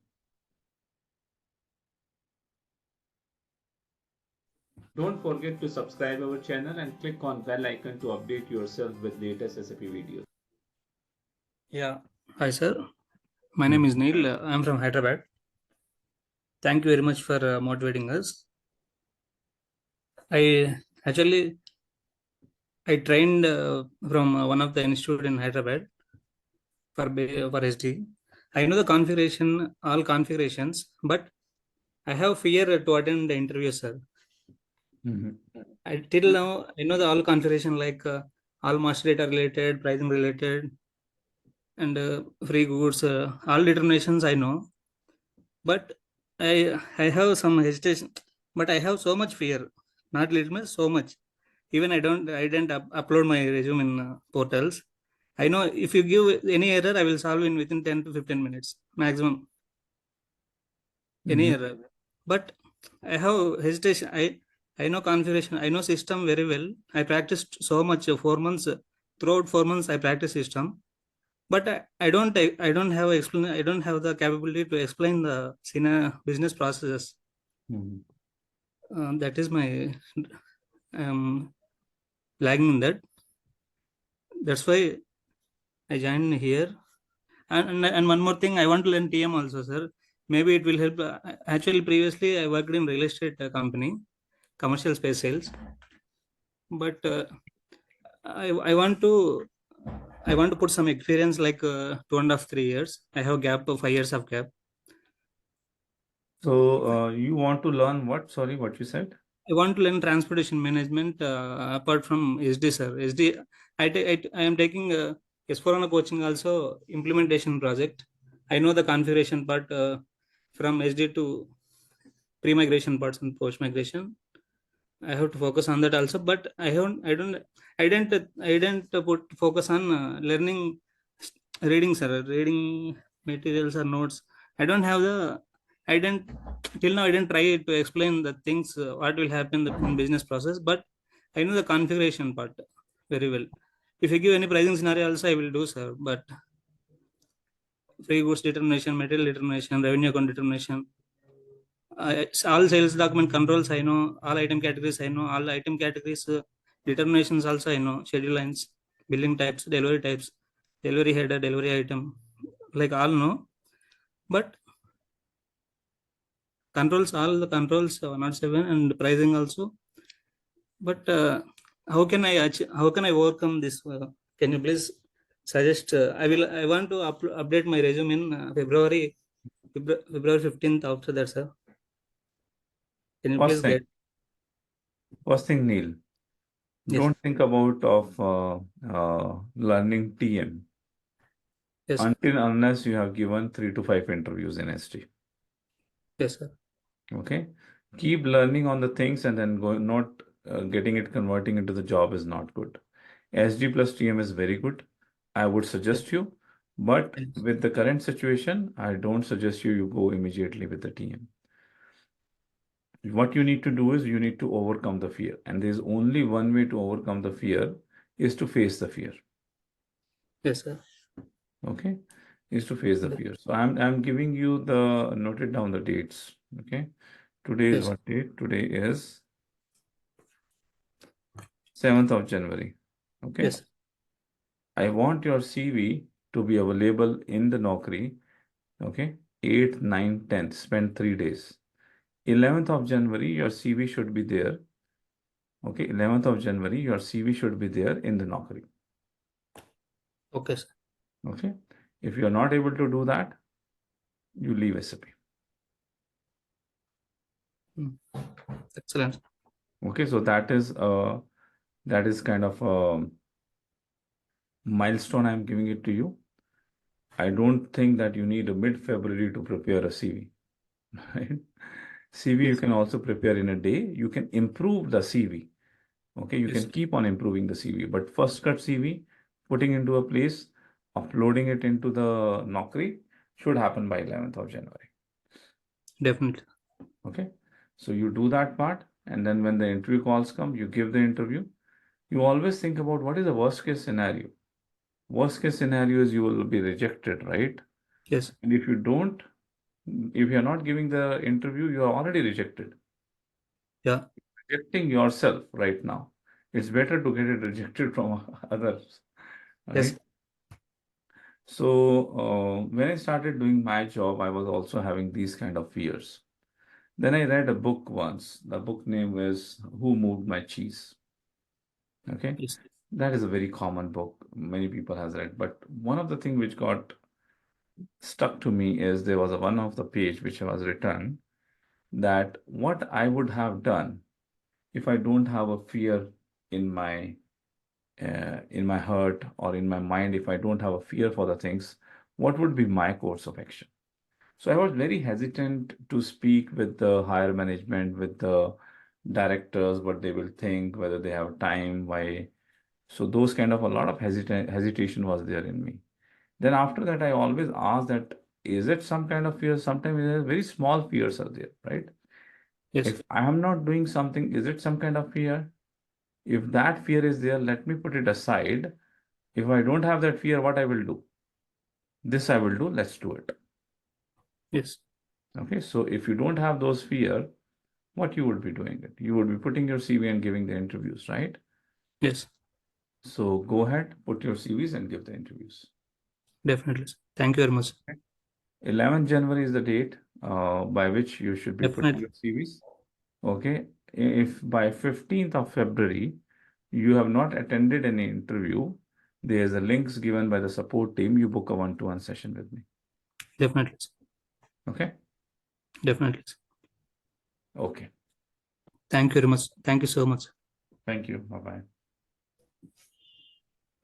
Don't forget to subscribe our channel and click on bell icon to update yourself with latest SAP videos. Yeah, hi sir. My name is Neil. I'm from Hyderabad. Thank you very much for motivating us. I trained from one of the institute in Hyderabad for SD. I know the configuration, all configurations, but I have fear to attend the interview, sir. Till now, I know the all configuration like all master data related, pricing related, and free goods, all determinations I know. But I have some hesitation, but I have so much fear, not little much, so much. Even I didn't upload my resume in portals. I know if you give any error, I will solve in within 10 to 15 minutes maximum. Any error, but I have hesitation. I know configuration. I know system very well. I practiced so much 4 months. Throughout 4 months, I practiced system. But I don't have I don't have the capability to explain the business processes. That is my lagging in that. That's why I joined here. And one more thing, I want to learn TM also, sir. Maybe it will help. Actually, previously I worked in real estate company, commercial space sales. But I want to put some experience like 2.5 3 years. I have gap of 5 years of gap. So you want to learn what? Sorry, what you said? I want to learn transportation management apart from SD, sir. SD, I am taking S4 coaching also, implementation project. I know the configuration part from SD to pre-migration parts and post-migration. I have to focus on that also, but I didn't put focus on learning reading, sir. Reading materials or notes. I don't have the. I didn't till now. I didn't try to explain the things what will happen in business process, but I know the configuration part very well. If you give any pricing scenario, also I will do, sir. But free goods determination, material determination, revenue account determination, all sales document controls I know, all item categories I know, all item categories determinations also I know, schedule lines, billing types, delivery header, delivery item, like all know. But controls, all the controls 107 and pricing also. But how can I overcome this? Can you please suggest? I want to update my resume in February 15th. After that, sir. Can you please get? First thing, Neil. Yes. Don't think about learning TM. Yes. Until unless you have given 3 to 5 interviews in SD. Yes, sir. Okay. Keep learning on the things and then not getting it converting into the job is not good. SD plus TM is very good. I would suggest you, but with the current situation, I don't suggest you go immediately with the TM. What you need to do is you need to overcome the fear. And there's only one way to overcome the fear is to face the fear. Yes, sir. Okay, is to face the fear. So I'm giving you the noted down the dates. Okay, today is Yes. what date? Today is 7th of January. Okay, Yes. I want your CV to be available in the Naukri. Okay, 8th, 9th, 10th. Spend 3 days. 11th of January, your CV should be there. Okay, 11th of January, your CV should be there in the Naukri. Okay, sir. Okay, if you are not able to do that, you leave SAP. Excellent. Okay, so that is kind of a milestone I'm giving it to you. I don't think that you need a mid-February to prepare a CV. Right? CV you can also prepare in a day. You can improve the CV. Okay, you Yes. can keep on improving the CV, but first cut CV, putting into a place, uploading it into the Naukri should happen by 11th of January. Definitely. Okay, so you do that part, and then when the interview calls come, you give the interview. You always think about what is the worst case scenario. Worst case scenario is you will be rejected, right? Yes. And if you're not giving the interview, you are already rejected. Yeah. Rejecting yourself right now. It's better to get it rejected from others, Yes. right? So when I started doing my job, I was also having these kind of fears. Then I read a book once. The book name was Who Moved My Cheese? Okay. Yes. That is a very common book. Many people has read. But one of the things which got stuck to me is there was one of the page which was written that what I would have done if I don't have a fear in my heart or in my mind, if I don't have a fear for the things, what would be my course of action? So I was very hesitant to speak with the higher management, with the directors, what they will think, whether they have time, why. So those kind of a lot of hesitation was there in me. Then after that, I always ask that, is it some kind of fear? Sometimes very small fears are there, right? Yes. If I am not doing something, is it some kind of fear? If that fear is there, let me put it aside. If I don't have that fear, what I will do? This I will do, let's do it. Yes. Okay, so if you don't have those fear, what you would be doing it? You would be putting your CV and giving the interviews, right? Yes. So go ahead, put your CVs and give the interviews. Definitely, sir. Thank you very much. 11th January is the date by which you should be putting Definitely. your CVs. Okay, if by 15th of February you have not attended any interview, there's a links given by the support team. You book a one-to-one session with me. Definitely, sir. Okay. Definitely, sir. Okay. Thank you very much. Thank you so much. Thank you. Bye-bye.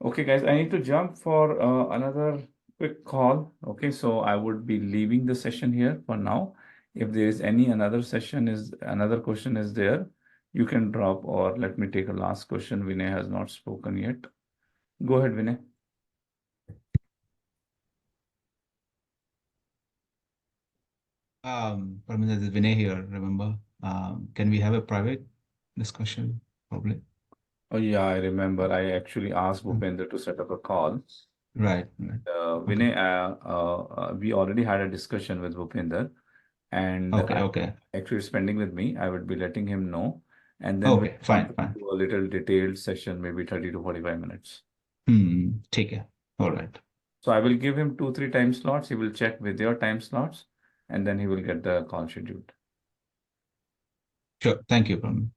Okay, guys, I need to jump for another quick call. Okay, so I would be leaving the session here for now. If there is another question is there, you can drop, or let me take a last question. Vinay has not spoken yet. Go ahead, Vinay. Parminder, this is Vinay here, remember? Can we have a private discussion, probably? Oh, yeah, I remember. I actually asked Bhupender to set up a call. Right. Vinay, we already had a discussion with Bhupender, and Okay. actually spending with me. I would be letting him know, and then we'll Fine. do a little detailed session, maybe 30 to 45 minutes. Take care. All right. So I will give him 2-3 time slots. He will check with your time slots, and then he will get the call scheduled. Sure. Thank you, Parminder.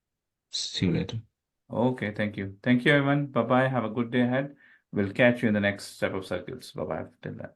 See you later. Okay, thank you. Thank you, everyone. Bye-bye. Have a good day ahead. We'll catch you in the next step of circles. Bye-bye till then.